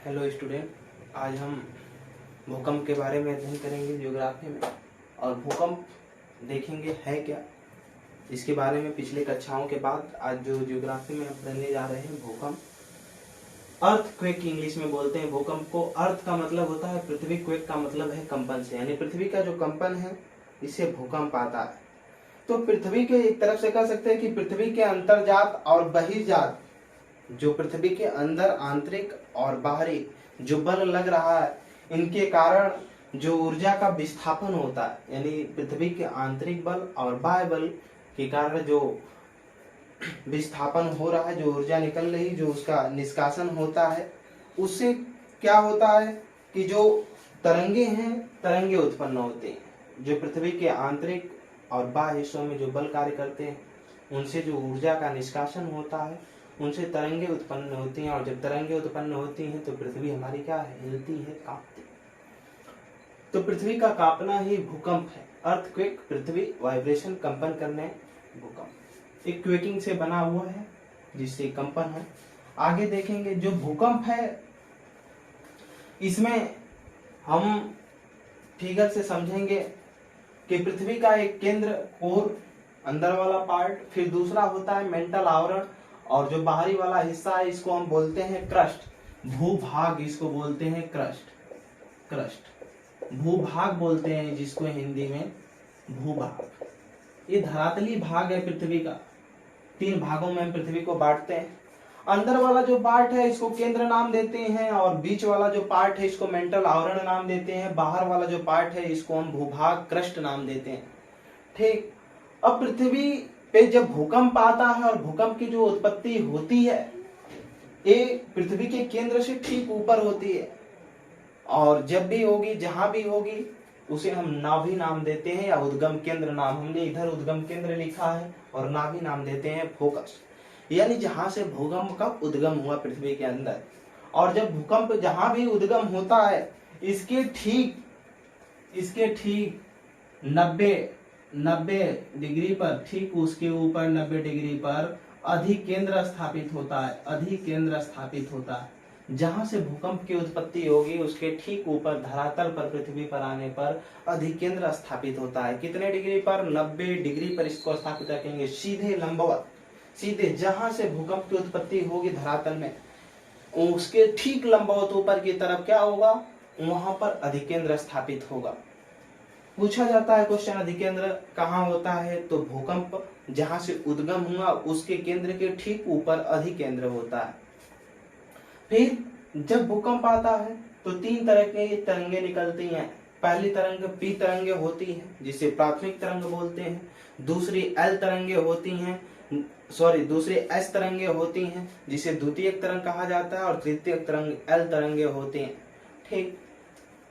Hello student, आज हम भूकंप के बारे में अध्ययन करेंगे ज्योग्राफी में। और भूकंप देखेंगे है क्या, इसके बारे में पिछले कक्षाओं के बाद आज जो ज्योग्राफी में हम पढ़ने जा रहे हैं भूकंप। अर्थक्वेक इंग्लिश में बोलते हैं भूकंप को। अर्थ का मतलब होता है पृथ्वी, क्वेक का मतलब है कंपन से, यानी पृथ्वी का जो कंपन है इससे भूकंप आता है। तो पृथ्वी के एक तरफ से कह सकते हैं कि पृथ्वी के अंतर्जात और बहिर्जात, जो पृथ्वी के अंदर आंतरिक और बाहरी जो बल लग रहा है, इनके कारण जो ऊर्जा का विस्थापन होता है, यानी पृथ्वी के आंतरिक बल और बाह्य बल के कारण जो विस्थापन हो रहा है, जो ऊर्जा निकल रही, जो उसका निष्कासन होता है, उससे क्या होता है कि जो तरंगे हैं, तरंगे उत्पन्न होते हैं। जो पृथ्वी के आंतरिक और बाह्य हिस्सों में जो बल कार्य करते हैं, उनसे जो ऊर्जा का निष्कासन होता है, उनसे तरंगे उत्पन्न होती हैं। और जब तरंगे उत्पन्न होती हैं तो पृथ्वी हमारी क्या है, हिलती है, कांपती है। तो पृथ्वी का कांपना ही भूकंप है। अर्थक्वेक, पृथ्वी वाइब्रेशन, कंपन करने, भूकंप एक क्वेकिंग से बना हुआ है जिससे कंपन है। आगे देखेंगे जो भूकंप है, इसमें हम फिगर से समझेंगे कि पृथ्वी का एक केंद्र, कोर, अंदर वाला पार्ट, फिर दूसरा होता है मेंटल आवरण, और जो बाहरी वाला हिस्सा है इसको हम बोलते हैं क्रस्ट, भूभाग। इसको बोलते हैं क्रस्ट, भूभाग बोलते हैं जिसको हिंदी में भूभाग। ये धरातली भाग है पृथ्वी का। 3 भागों में हम पृथ्वी को बांटते हैं। अंदर वाला जो पार्ट है इसको केंद्र नाम देते हैं, और बीच वाला जो पार्ट है इसको मेंटल आवरण नाम देते हैं। बाहर वाला जो पार्ट है इसको हम भूभाग, क्रस्ट नाम देते हैं। ठीक। अब पृथ्वी पे जब भूकंप आता है और भूकंप की जो उत्पत्ति होती है, ये पृथ्वी के केंद्र से ठीक ऊपर होती है, और जब भी होगी, जहां भी होगी, उसे हम नाभि नाम देते हैं, या उद्गम केंद्र नाम। हमने इधर उद्गम केंद्र लिखा है और नाभि नाम देते हैं फोकस, यानी जहां से भूकंप का उद्गम हुआ पृथ्वी के अंदर। और जब भूकंप जहां भी उद्गम होता है, इसके ठीक 90 डिग्री पर, ठीक उसके ऊपर 90 डिग्री पर अधिकेंद्र स्थापित होता है। अधिकेंद्र स्थापित होता है, जहां से भूकंप की उत्पत्ति होगी उसके ठीक ऊपर धरातल पर, पृथ्वी पर आने पर अधिकेंद्र स्थापित होता है। कितने डिग्री पर? 90 डिग्री पर इसको स्थापित रखेंगे, सीधे लंबवत, सीधे जहां से भूकंप की उत्पत्ति होगी धरातल में, उसके ठीक लंबवत ऊपर की तरफ क्या होगा, वहां पर अधिकेंद्र स्थापित होगा। पूछा जाता है क्वेश्चन, अधिकेंद्र कहाँ होता है? तो भूकंप जहां से उद्गम हुआ उसके केंद्र के ठीक ऊपर अधिकेंद्र होता है। फिर जब भूकंप आता है तो 3 तरह की तरंगे निकलती हैं। पहली तरंग पी तरंगे होती है जिसे प्राथमिक तरंग बोलते हैं। दूसरी एल तरंगे होती हैं, दूसरी एस तरंगे होती हैं जिसे द्वितीयक तरंग कहा जाता है, और तृतीयक तरंग एल तरंगे होती हैं। ठीक।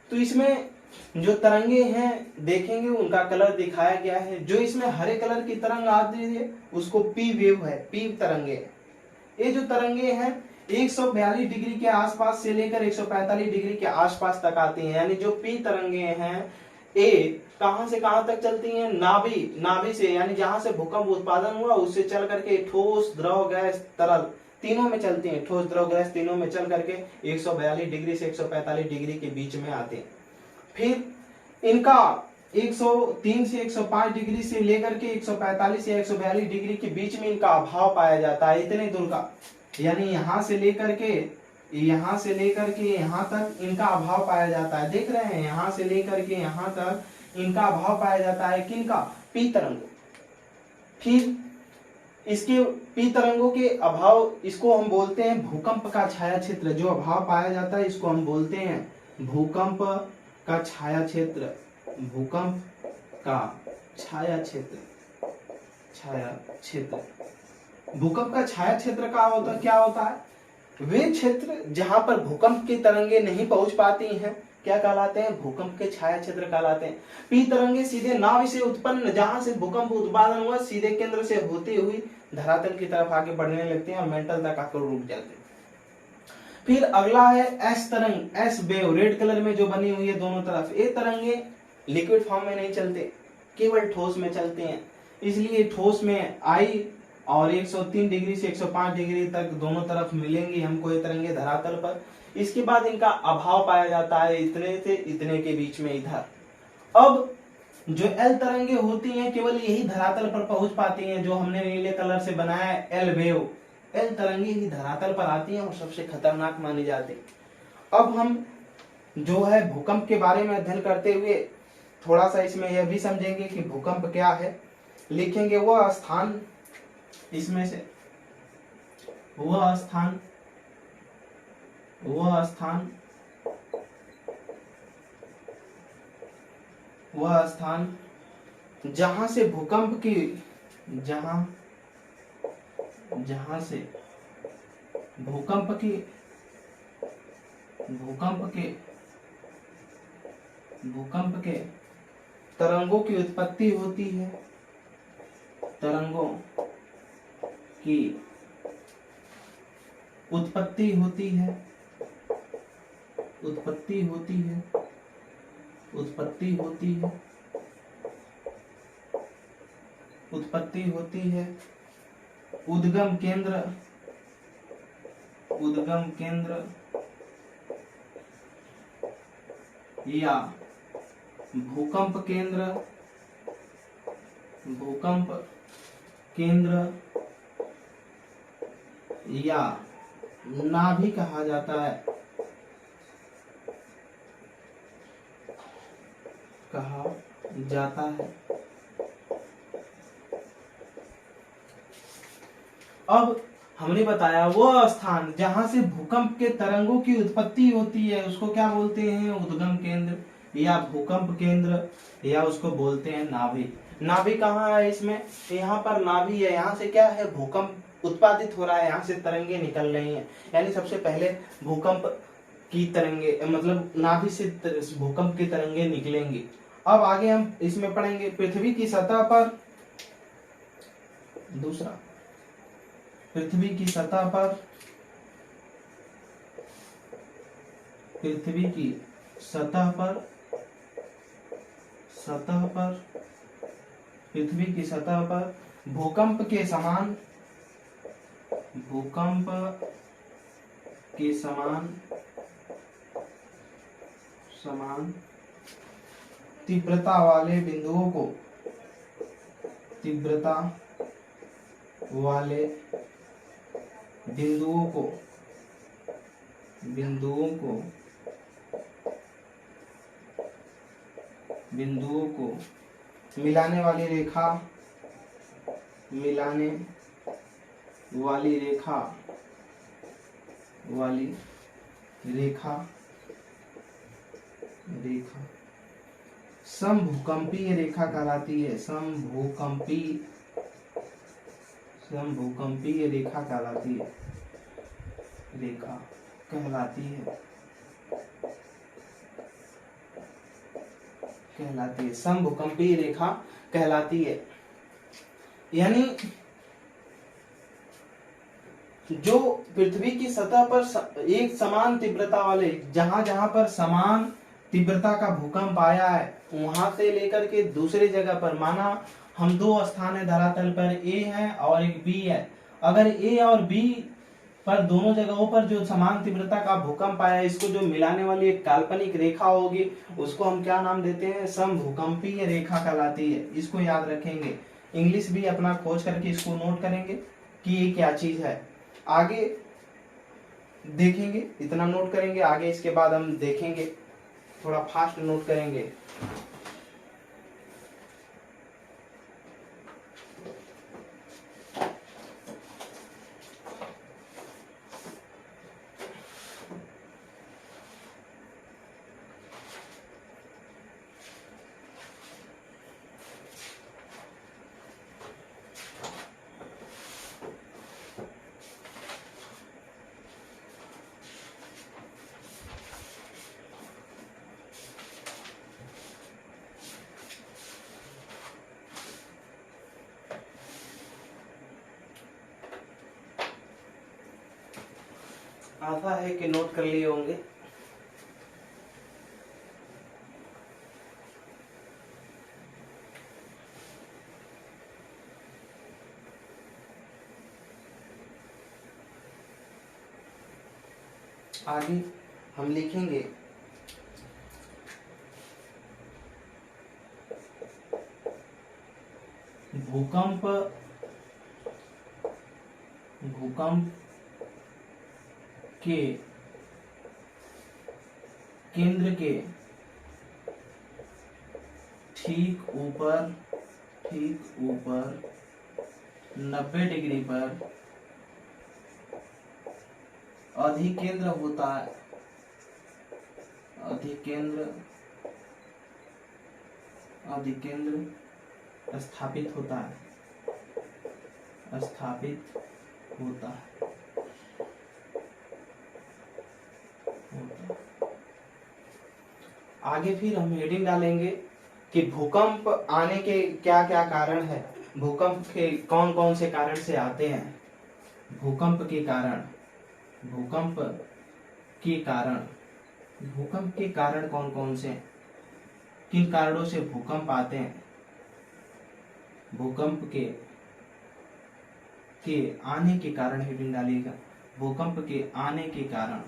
तो इसमें जो तरंगे हैं देखेंगे उनका कलर दिखाया गया है। जो इसमें हरे कलर की तरंग आती है उसको पी वेव है, पी तरंगे। ये जो तरंगे हैं 142 डिग्री के आसपास से लेकर 145 डिग्री के आसपास तक आती हैं। यानी जो पी तरंगे हैं ये कहां से कहां तक चलती हैं? नाभि से, यानी जहां से भूकंप उत्पादन हुआ उससे चल करके ठोस, द्रव, गैस, तरल तीनों में चलती हैं। ठोस, द्रव, गैस तीनों में चल करके 142 डिग्री से 145 डिग्री के बीच में आते हैं। फिर इनका 103 से 105 डिग्री से लेकर के 145 या 142 डिग्री के बीच में इनका अभाव पाया जाता है, इतने दूर का। यानी यहां से लेकर के यहां तक इनका अभाव पाया जाता है। देख रहे हैं, यहां से लेकर के यहां तक इनका अभाव पाया जाता है। किनका? पी तरंगों। फिर इसके पी तरंगों के अभाव, इसको हम बोलते हैं भूकंप का छाया क्षेत्र। जो अभाव पाया जाता है इसको हम बोलते हैं भूकंप का छाया क्षेत्र। भूकंप का छाया क्षेत्र, भूकंप का छाया क्षेत्र क्या होता है? वे क्षेत्र जहां पर भूकंप की तरंगे नहीं पहुंच पाती हैं, क्या कहलाते हैं? भूकंप के छाया क्षेत्र कहलाते हैं। पी तरंगे सीधे नाभि से उत्पन्न, जहां से भूकंप उत्पादन हुआ, सीधे केंद्र से होती हुई धरातल की तरफ आगे बढ़ने लगते हैं और मेंटल तक आकर रुक जाते हैं। फिर अगला है एस तरंग, एस वेव, रेड कलर में जो बनी हुई है दोनों तरफ। ये तरंगे लिक्विड फॉर्म में नहीं चलते, केवल ठोस में चलते हैं। इसलिए ठोस में आई और 103 डिग्री से 105 डिग्री तक दोनों तरफ मिलेंगी हमको ये तरंगे धरातल पर। इसके बाद इनका अभाव पाया जाता है इतने से इतने के बीच में इधर। अब जो एल तरंगे होती हैं केवल यही धरातल पर पहुंच पाती हैं, जो हमने नीले कलर से बनाया है एल वेव, एल तरंगे ही धरातल पर आती हैं और सबसे खतरनाक मानी जाती। अब हम जो है भूकंप के बारे में अध्ययन करते हुए थोड़ा सा इसमें यह भी समझेंगे कि भूकंप क्या है। लिखेंगे वह स्थान, इसमें से वह स्थान वह स्थान वह स्थान जहां से भूकंप की जहां से भूकंप के तरंगों की उत्पत्ति होती है, तरंगों की उत्पत्ति होती है, उद्गम केंद्र या भूकंप केंद्र या नाभि कहा जाता है, अब हमने बताया वो स्थान जहां से भूकंप के तरंगों की उत्पत्ति होती है उसको क्या बोलते हैं, उद्गम केंद्र या भूकंप केंद्र, या उसको बोलते हैं नाभि। नाभि कहाँ है इसमें, यहाँ पर नाभि है, यहाँ से क्या है भूकंप उत्पादित हो रहा है, यहाँ से तरंगे निकल रही हैं। यानी सबसे पहले भूकंप की तरंगे मतलब नाभि से भूकंप की तरंगे निकलेंगी। अब आगे हम इसमें पढ़ेंगे पृथ्वी की सतह पर, दूसरा पृथ्वी की सतह पर भूकंप के समान तीव्रता वाले बिंदुओं को मिलाने वाली रेखा समभूकंपीय रेखा कहलाती है, समभूकंपीय रेखा कहलाती है, समभूकंपीय रेखा कहलाती है। यानी जो पृथ्वी की सतह पर एक समान तीव्रता वाले, जहां जहां पर समान तीव्रता का भूकंप आया है वहां से लेकर के दूसरे जगह पर, माना हम दो स्थान है धरातल पर, ए है और एक बी है, अगर ए और बी पर दोनों जगहों पर जो समान तीव्रता का भूकंप आया है, इसको जो मिलाने वाली एक काल्पनिक रेखा होगी उसको हम क्या नाम देते हैं, समभूकंपीय रेखा कहलाती है। इसको याद रखेंगे, इंग्लिश भी अपना खोज करके इसको नोट करेंगे कि ये क्या चीज है। आगे देखेंगे, इतना नोट करेंगे, आगे इसके बाद हम देखेंगे, थोड़ा फास्ट नोट करेंगे। आशा है कि नोट कर लिए होंगे। आगे हम लिखेंगे भूकंप के केंद्र के ठीक ऊपर 90 डिग्री पर अधिकेंद्र होता है। अधिकेंद्र स्थापित होता है। आगे फिर हम हेडिंग डालेंगे कि भूकंप आने के क्या क्या कारण है, भूकंप के कौन कौन से कारण से आते हैं, भूकंप के कारण कौन कौन से, किन कारणों से भूकंप आते हैं, भूकंप के आने के कारण हेडिंग डालिएगा, भूकंप के आने के कारण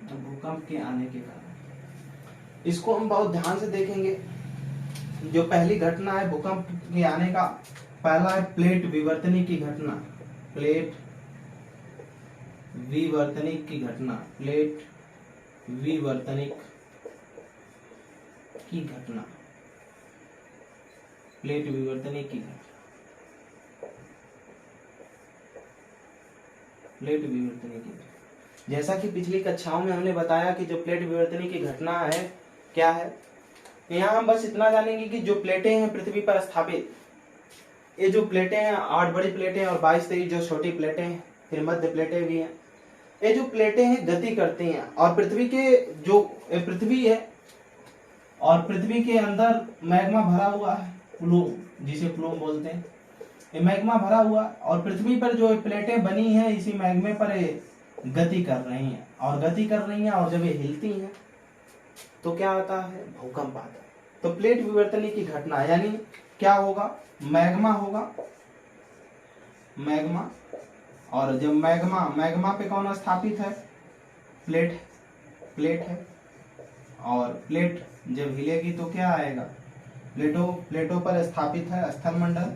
भूकंप के आने के कारण। इसको हम बहुत ध्यान से देखेंगे। जो पहली घटना है भूकंप के आने का, पहला है प्लेट विवर्तनिक की घटना। प्लेट विवर्तनिक की घटना। जैसा कि पिछली कक्षाओं में हमने बताया कि जो प्लेट विवर्तनिक की घटना है क्या है, यहाँ हम बस इतना जानेंगे कि जो प्लेटें हैं पृथ्वी पर स्थापित, ये जो प्लेटें हैं 8 बड़ी प्लेटें और 22-23 जो छोटी प्लेटें हैं, फिर मध्य प्लेटें भी हैं। ये जो प्लेटें हैं गति करती हैं और पृथ्वी है और पृथ्वी के अंदर मैग्मा भरा हुआ है, प्लूम, जिसे प्लूम बोलते हैं। ये मैग्मा भरा हुआ और पृथ्वी पर जो प्लेटें बनी हैं इसी मैग्मे पर गति कर रही हैं और जब ये हिलती हैं तो क्या आता है, भूकंप आता है। तो प्लेट विवर्तनिक की घटना यानी क्या होगा, मैग्मा होगा, और जब मैग्मा पे कौन स्थापित है, प्लेट है, और प्लेट जब हिलेगी तो क्या आएगा, प्लेटों पर स्थापित है स्थलमंडल,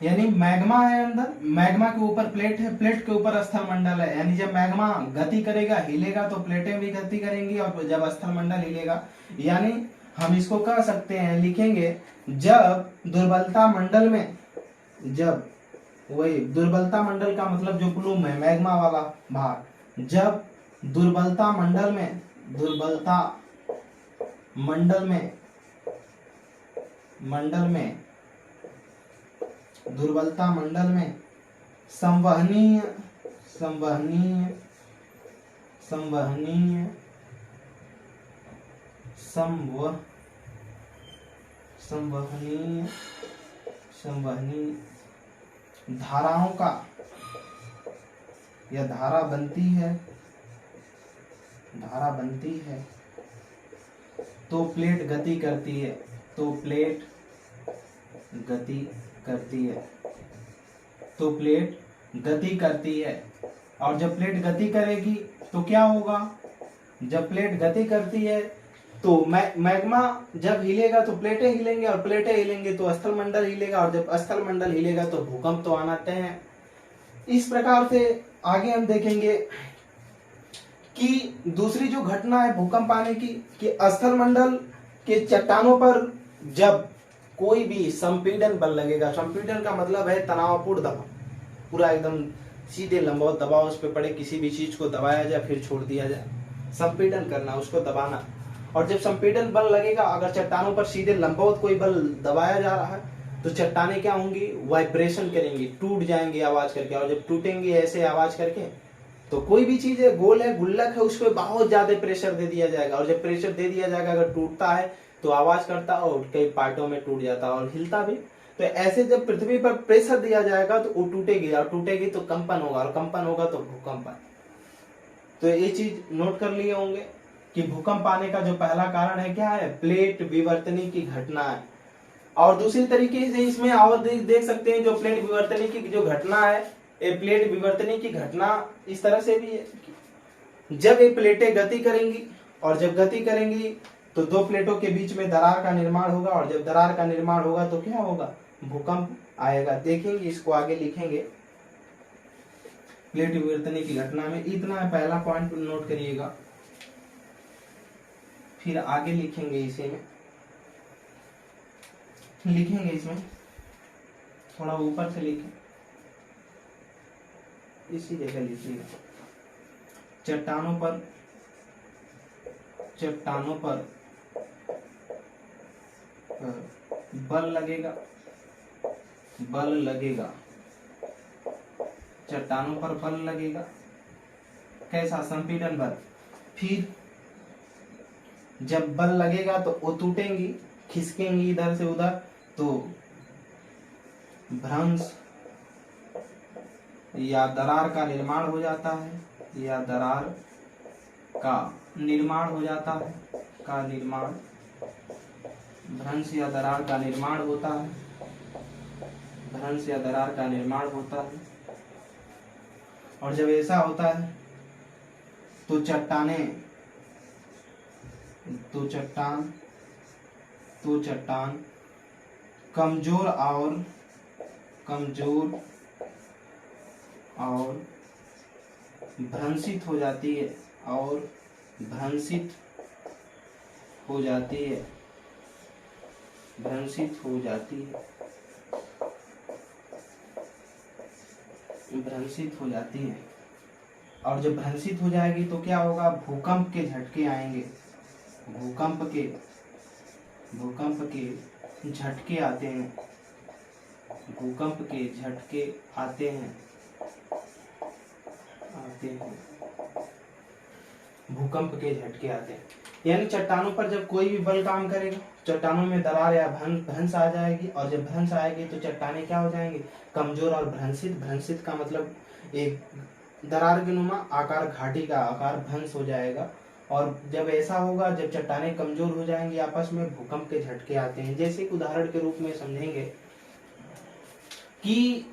यानी मैग्मा है अंदर, मैग्मा के ऊपर प्लेट है, प्लेट के ऊपर स्थलमंडल है। यानी जब मैग्मा गति करेगा, हिलेगा, तो प्लेटें भी गति करेंगी और जब स्थलमंडल हिलेगा, यानी हम इसको कह सकते हैं, लिखेंगे जब दुर्बलता मंडल का मतलब जो प्लूम है, मैग्मा वाला भाग, जब दुर्बलता मंडल में संवहनीय धाराओं का या धारा बनती है तो प्लेट गति करती है, और जब प्लेट गति करेगी तो क्या होगा, जब प्लेट गति करती है तो मैग्मा जब हिलेगा तो प्लेटें हिलेंगे और प्लेटें हिलेंगे तो स्थलमंडल हिलेगा और जब स्थलमंडल हिलेगा तो भूकंप तो आना तय है। इस प्रकार से आगे हम देखेंगे कि दूसरी जो घटना है भूकंप आने की, कि स्थलमंडल के चट्टानों पर जब कोई भी संपीड़न बल लगेगा, संपीड़न का मतलब है तनावपूर्ण दबाव, पूरा एकदम सीधे लंबवत दबाव उस पर पड़े, किसी भी चीज को दबाया जाए फिर छोड़ दिया जाए, संपीड़न करना, उसको दबाना। और जब संपीड़न बल लगेगा, अगर चट्टानों पर सीधे लंबवत कोई बल दबाया जा रहा है तो चट्टानें क्या होंगी, वाइब्रेशन करेंगी, टूट जाएंगी आवाज करके, और जब टूटेंगी ऐसे आवाज करके तो कोई भी चीज है, गोल है, गुल्लक है, उस पर बहुत ज्यादा प्रेशर दे दिया जाएगा, और जब प्रेशर दे दिया जाएगा, अगर टूटता है तो आवाज करता है और कई पार्टों में टूट जाता है और हिलता भी। तो ऐसे जब पृथ्वी पर प्रेशर दिया जाएगा तो वो टूटेगी, और टूटेगी तो कंपन होगा, और कंपन होगा तो भूकंप आएगा। तो ये चीज नोट कर लिए होंगे। कि भूकंप आने का जो पहला कारण है क्या है, प्लेट विवर्तनी की घटना है। और दूसरी तरीके से इसमें और देख सकते हैं, जो प्लेट विवर्तनी की जो घटना है, ये प्लेट विवर्तनी की घटना इस तरह से भी है, जब ये प्लेटें गति करेंगी और जब गति करेंगी तो दो प्लेटों के बीच में दरार का निर्माण होगा, और जब दरार का निर्माण होगा तो क्या होगा, भूकंप आएगा। देखेंगे, इसको आगे लिखेंगे। प्लेट विवर्तनी की घटना में इतना है, पहला पॉइंट नोट करिएगा, फिर आगे लिखेंगे। इसी में लिखेंगे, इसमें थोड़ा ऊपर से लिखें, इसी जगह लिखिएगा। चट्टानों पर बल लगेगा, चट्टानों पर बल लगेगा। कैसा, संपीड़न बल। फिर जब बल लगेगा तो वो टूटेंगी, खिसकेंगी इधर से उधर, तो भ्रंश या दरार का निर्माण हो जाता है, भ्रंश या दरार का निर्माण होता है। और जब ऐसा होता है तो चट्टान कमजोर और भ्रंशित हो जाती है, भ्रंशित हो जाती है। और जब भ्रंशित हो जाएगी तो क्या होगा, भूकंप के झटके आएंगे, भूकंप के झटके आते हैं, यानी चट्टानों पर जब कोई भी बल काम करेगा, चट्टानों में दरार या भ्रंश आ जाएगी, और जब भ्रंश आएगी तो चट्टानें क्या हो जाएंगी, कमजोर और भ्रंशित का मतलब एक दरार के नुमा आकार, घाटी का आकार भ्रंश हो जाएगा। और जब ऐसा होगा, जब चट्टानें कमजोर हो जाएंगी आपस में, भूकंप के झटके आते हैं। जैसे एक उदाहरण के रूप में समझेंगे कि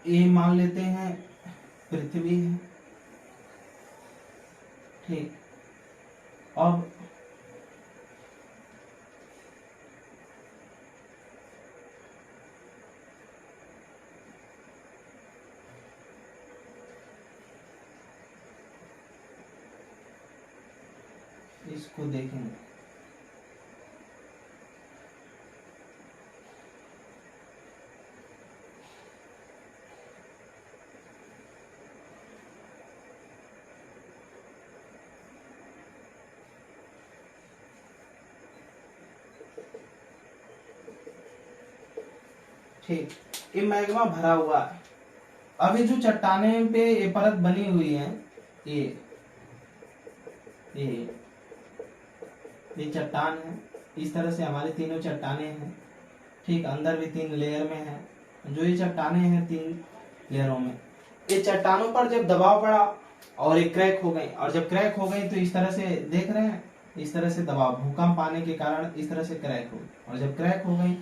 ये मान लेते हैं पृथ्वी है, ठीक। अब इसको देखेंगे, ठीक। ये मैग्मा भरा हुआ है। अभी जो चट्टाने पे ये परत बनी हुई है, ये चट्टान है। इस तरह से हमारी तीनों चट्टाने हैं, ठीक। अंदर भी 3 लेयर में है, जो ये चट्टाने हैं 3 लेयरों में। ये चट्टानों पर जब दबाव पड़ा और ये क्रैक हो गई, और जब क्रैक हो गई तो इस तरह से देख रहे हैं, इस तरह से दबाव, भूकंप आने के कारण इस तरह से क्रैक हो गई। और जब क्रैक हो गई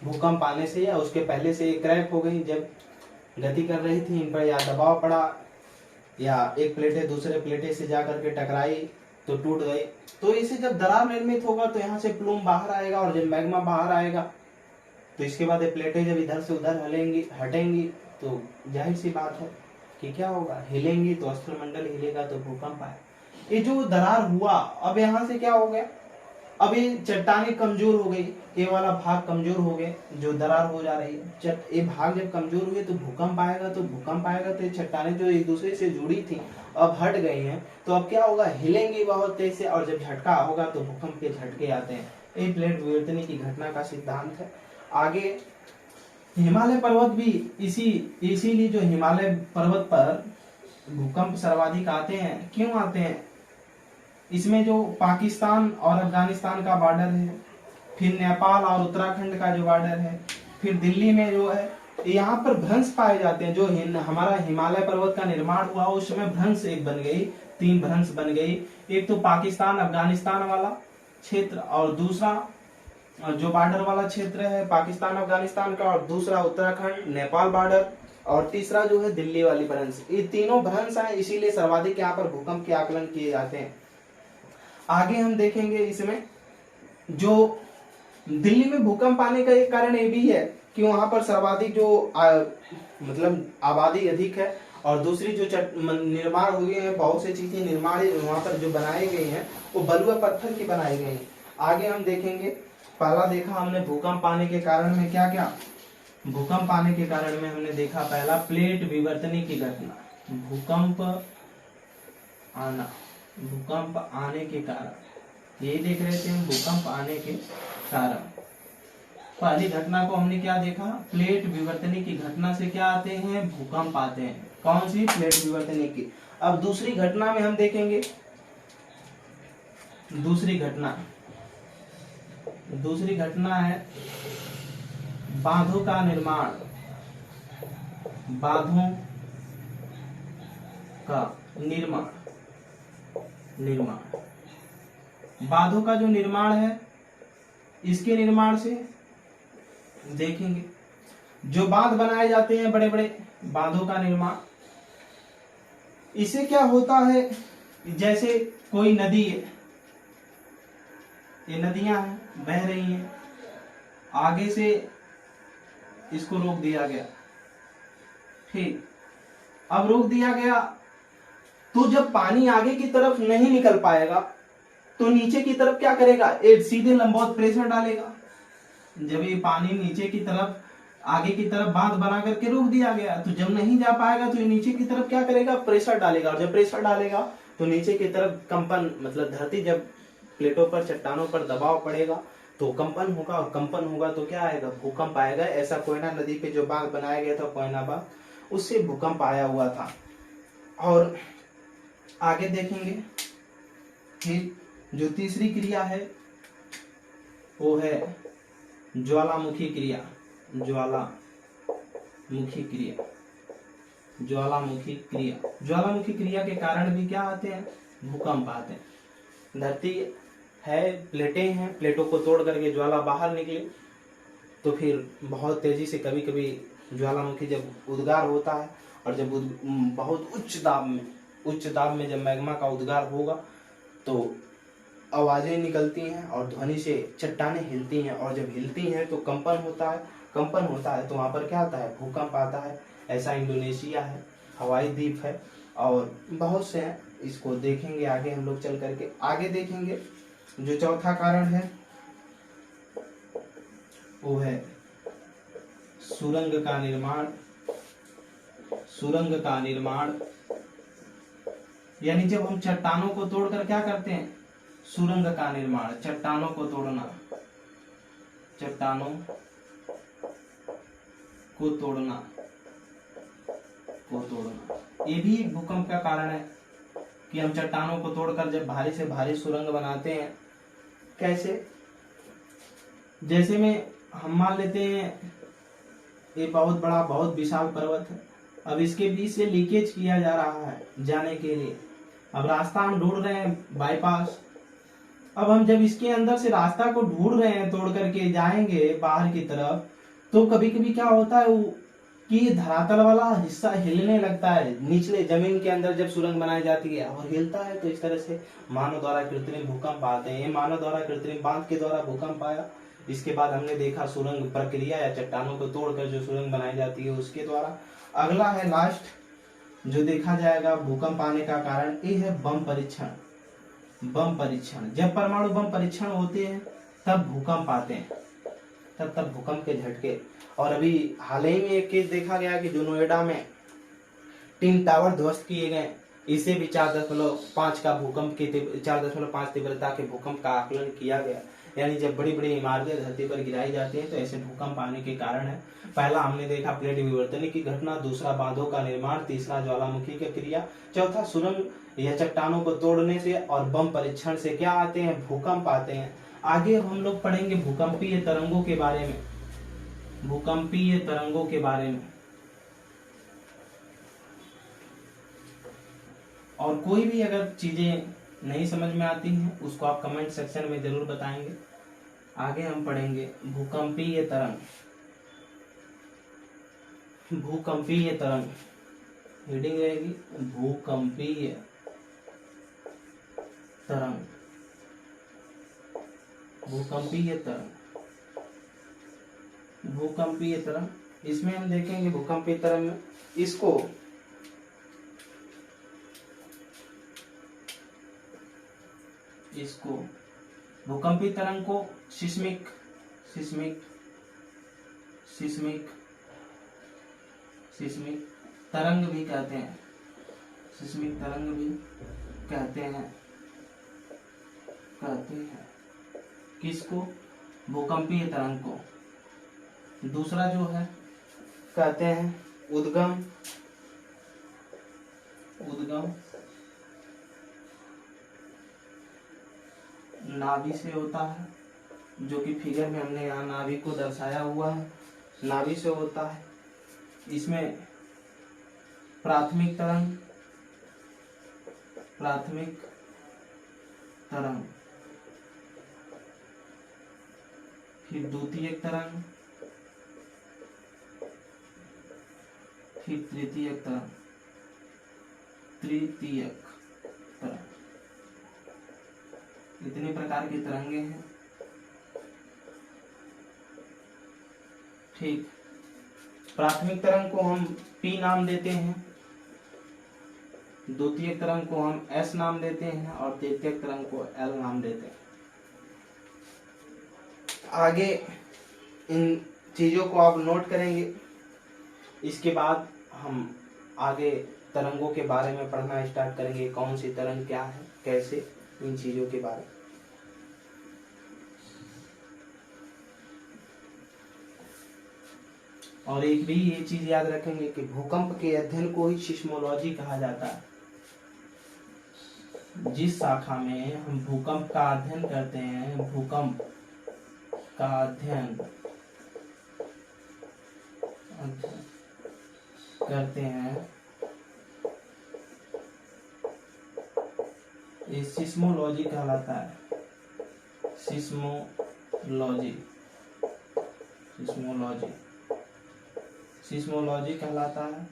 भूकंप आने से या उसके पहले से क्रैक हो गई, जब गति कर रही थी, इन पर या दबाव पड़ा या एक प्लेटें दूसरे प्लेटें से जाकर के टकराई तो टूट गई। तो इसे जब दरार निर्मित होगा तो यहाँ से प्लूम बाहर आएगा, और जब मैग्मा बाहर आएगा तो इसके बाद ये प्लेटें जब इधर से उधर हटेंगी तो जाहिर सी बात है कि क्या होगा, हिलेंगी तो स्थलमंडल हिलेगा तो भूकंप आए। ये जो दरार हुआ, अब यहाँ से क्या हो गया, अब ये चट्टानें कमजोर हो गई, ये वाला भाग कमजोर हो गए, जो दरार हो जा रही है, ये भाग जब कमजोर हुए तो भूकंप आएगा, तो ये चट्टानें जो एक दूसरे से जुड़ी थी अब हट गई हैं, तो अब क्या होगा, हिलेंगी बहुत तेज से, और जब झटका होगा तो भूकंप के झटके आते हैं। ये प्लेट विवर्तनी की घटना का सिद्धांत है। आगे हिमालय पर्वत भी इसीलिए जो हिमालय पर्वत पर भूकंप सर्वाधिक आते हैं, क्यों आते हैं, इसमें जो पाकिस्तान और अफगानिस्तान का बॉर्डर है, फिर नेपाल और उत्तराखंड का जो बॉर्डर है, फिर दिल्ली में जो है यहाँ पर भ्रंश पाए जाते हैं। जो हमारा हिमालय पर्वत का निर्माण हुआ उस समय भ्रंश एक बन गई, 3 भ्रंश बन गई। एक तो पाकिस्तान अफगानिस्तान वाला क्षेत्र, और दूसरा जो बॉर्डर वाला क्षेत्र है पाकिस्तान अफगानिस्तान का, और दूसरा उत्तराखंड नेपाल बॉर्डर, और तीसरा जो है दिल्ली वाली भ्रंश। ये तीनों भ्रंश हैं, इसीलिए सर्वाधिक यहाँ पर भूकंप के आकलन किए जाते हैं। आगे हम देखेंगे इसमें जो दिल्ली में भूकंप आने का एक कारण ये भी है कि वहां पर सर्वाधिक जो मतलब आबादी अधिक है, और दूसरी जो निर्माण हुए हैं, बहुत सी चीजें निर्माण वहां पर जो बनाए गए हैं वो बलुआ पत्थर की बनाई गई हैं। आगे हम देखेंगे, पहला देखा हमने भूकंप आने के कारण में क्या क्या, भूकंप आने के कारण में हमने देखा पहला प्लेट विवर्तनी की घटना, भूकंप आना, भूकंप आने के कारण, यही देख रहे थे हम, भूकंप आने के कारण। पहली घटना को हमने क्या देखा, प्लेट विवर्तनी की घटना से क्या आते हैं, भूकंप आते हैं। कौन सी, प्लेट विवर्तनी की। अब दूसरी घटना में हम देखेंगे, दूसरी घटना है बांधों का निर्माण, बांधों का निर्माण, बांधों का जो निर्माण है, इसके निर्माण से देखेंगे जो बांध बनाए जाते हैं, बड़े बड़े बांधों का निर्माण, इससे क्या होता है, जैसे कोई नदी है, ये नदियां हैं बह रही हैं, आगे से इसको रोक दिया गया, ठीक, अब रोक दिया गया तो जब पानी आगे की तरफ नहीं निकल पाएगा तो नीचे की तरफ क्या करेगा, एक सीधे लंबवत प्रेशर डालेगा। जब ये पानी नीचे की तरफ आगे की तरफ बांध बना करके रोक दिया गया, तो जब नहीं जा पाएगा तो ये नीचे की तरफ क्या करेगा, प्रेशर डालेगा, और जब प्रेशर डालेगा तो नीचे की तरफ कंपन, मतलब धरती जब प्लेटों पर चट्टानों पर दबाव पड़ेगा तो कंपन होगा, और कंपन होगा तो क्या आएगा, भूकंप आएगा। ऐसा कोयना नदी पे जो बांध बनाया गया था, कोयना बांध, उससे भूकंप आया हुआ था। और आगे देखेंगे फिर जो तीसरी क्रिया है वो है ज्वालामुखी क्रिया, ज्वालामुखी क्रिया के कारण भी क्या आते हैं, भूकंप आते हैं। धरती है, प्लेटें हैं, प्लेटों को तोड़ करके ज्वाला बाहर निकले तो फिर बहुत तेजी से कभी कभी ज्वालामुखी जब उद्गार होता है, और जब बहुत उच्च दाब में जब मैग्मा का उद्गार होगा तो आवाजें निकलती हैं और ध्वनि से चट्टानें हिलती हैं, और जब हिलती हैं तो कंपन होता है तो वहां पर क्या आता है, भूकंप आता है। ऐसा इंडोनेशिया है, हवाई द्वीप है, और बहुत से हैं, इसको देखेंगे आगे हम लोग चल करके। आगे देखेंगे जो चौथा कारण है वो है सुरंग का निर्माण, यानी जब हम चट्टानों को तोड़कर क्या करते हैं, सुरंग का निर्माण, चट्टानों को तोड़ना, ये भी एक भूकंप का कारण है कि हम चट्टानों को तोड़कर जब भारी से भारी सुरंग बनाते हैं। कैसे, जैसे में हम मान लेते हैं ये बहुत बड़ा, बहुत विशाल पर्वत है, अब इसके बीच से लीकेज किया जा रहा है जाने के लिए, अब रास्ता हम ढूंढ रहे हैं बाईपास। अब हम जब इसके अंदर से रास्ता को ढूंढ रहे हैं, तोड़ करके जाएंगे बाहर की तरफ, तो कभी कभी क्या होता है कि धरातल वाला हिस्सा हिलने लगता है, निचले जमीन के अंदर जब सुरंग बनाई जाती है और हिलता है, तो इस तरह से मानव द्वारा कृत्रिम भूकंप आते हैं। ये मानव द्वारा कृत्रिम बांध के द्वारा भूकंप आया। इसके बाद हमने देखा सुरंग प्रक्रिया या चट्टानों को तोड़कर जो सुरंग बनाई जाती है उसके द्वारा। अगला है लास्ट जो देखा जाएगा भूकंप आने का कारण, ये है बम परीक्षण। जब परमाणु बम परीक्षण होते हैं तब भूकंप आते हैं, तब भूकंप के झटके। और अभी हाल ही में एक केस देखा गया कि जो नोएडा में 3 टावर ध्वस्त किए गए, इसे भी 4.5 का भूकंप के 4.5 तीव्रता के भूकंप का आकलन किया गया। यानी जब बड़ी बड़ी इमारतें धरती पर गिराई जाती हैं तो ऐसे भूकंप आने के कारण है। पहला हमने देखा प्लेट विवर्तनी की घटना, दूसरा बांधों का निर्माण, तीसरा ज्वालामुखी की क्रिया, चौथा सुरंग या चट्टानों को तोड़ने से और बम परीक्षण से क्या आते हैं, भूकंप आते हैं। आगे हम लोग पढ़ेंगे भूकंपीय तरंगों के बारे में। भूकंपीय तरंगों के बारे में। और कोई भी अगर चीजें नहीं समझ में आती हैं उसको आप कमेंट सेक्शन में जरूर बताएंगे। आगे हम पढ़ेंगे भूकंपीय तरंग। भूकंपीय तरंग हेडिंग रहेगी भूकंपीय तरंग। भूकंपीय तरंग, भूकंपीय तरंग। इसमें हम देखेंगे भूकंपीय तरंग में इसको भूकंपीय तरंग को सिस्मिक तरंग भी कहते हैं। सिस्मिक तरंग भी कहते हैं किसको? भूकंपीय तरंग को। दूसरा जो है कहते हैं उद्गम नाभि से होता है, जो कि फिगर में हमने यहाँ नाभि को दर्शाया हुआ है, नाभि से होता है। इसमें प्राथमिक तरंग फिर द्वितीयक तरंग, फिर तृतीयक तरंग। इतने प्रकार की तरंगे हैं। ठीक, प्राथमिक तरंग को हम P नाम देते हैं, द्वितीय तरंग को हम S नाम देते हैं और तृतीय तरंग को L नाम देते हैं। आगे इन चीजों को आप नोट करेंगे। इसके बाद हम आगे तरंगों के बारे में पढ़ना स्टार्ट करेंगे, कौन सी तरंग क्या है, कैसे, इन चीजों के बारे में। और एक भी ये चीज याद रखेंगे कि भूकंप के अध्ययन को ही सिस्मोलॉजी कहा जाता है। जिस शाखा में हम भूकंप का अध्ययन करते हैं, भूकंप का अध्ययन करते हैं, ये सिस्मोलॉजी कहलाता है। सिस्मोलॉजी कहलाता है।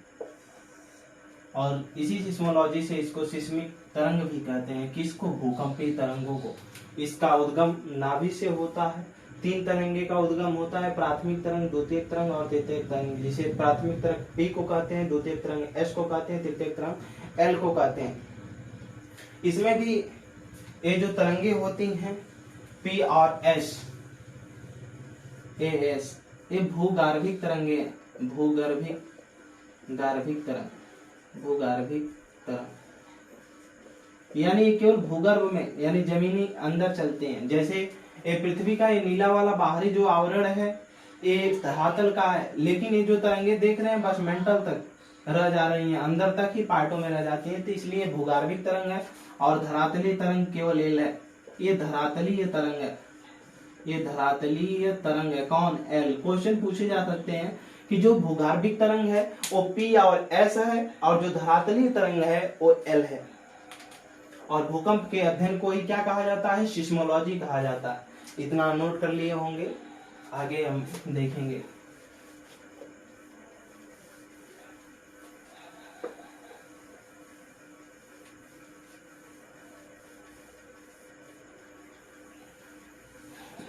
और इसी सिस्मोलॉजी से इसको सिस्मिक तरंग भी कहते हैं। किसको? भूकंपीय तरंगों को। इसका उद्गम नाभि से होता है। 3 तरंगे का उद्गम होता है, प्राथमिक तरंग, द्वितीय तरंग और तृतीय तरंग। जिसे प्राथमिक तरंग P को कहते हैं, द्वितीय तरंग S को कहते हैं, तृतीय तरंग L को कहते हैं। इसमें भी ये जो तरंगे होती हैं P और S, ये भूगार्भिक तरंगे, भूगार्भिक तरंग, यानी केवल भूगर्भ में, यानी जमीनी अंदर चलते हैं। जैसे ये पृथ्वी का ये नीला वाला बाहरी जो आवरण है ये धरातल का है, लेकिन ये जो तरंगे देख रहे हैं बस मेंटल तक रह जा रही हैं, अंदर तक ही पार्टों में रह जाती हैं। तो इसलिए भूगार्भिक तरंग है। और धरातलीय तरंग केवल एल है, ये धरातलीय तरंग है, ये धरातलीय तरंग है। कौन? एल। क्वेश्चन पूछे जा सकते हैं कि जो भूगार्भिक तरंग है वो P और S है, और जो धरातलीय तरंग है वो L है। और भूकंप के अध्ययन को ही क्या कहा जाता है? सिस्मोलॉजी कहा जाता है। इतना नोट कर लिए होंगे, आगे हम देखेंगे।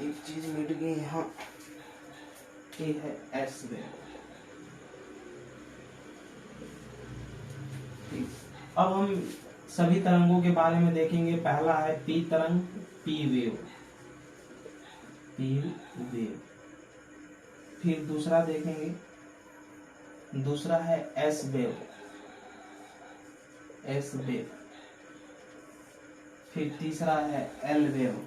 एक चीज मिट गई यहाँ, ये है S वेव। अब हम सभी तरंगों के बारे में देखेंगे। पहला है P तरंग, P वेव। फिर दूसरा देखेंगे, दूसरा है S वेव। फिर तीसरा है L वेव।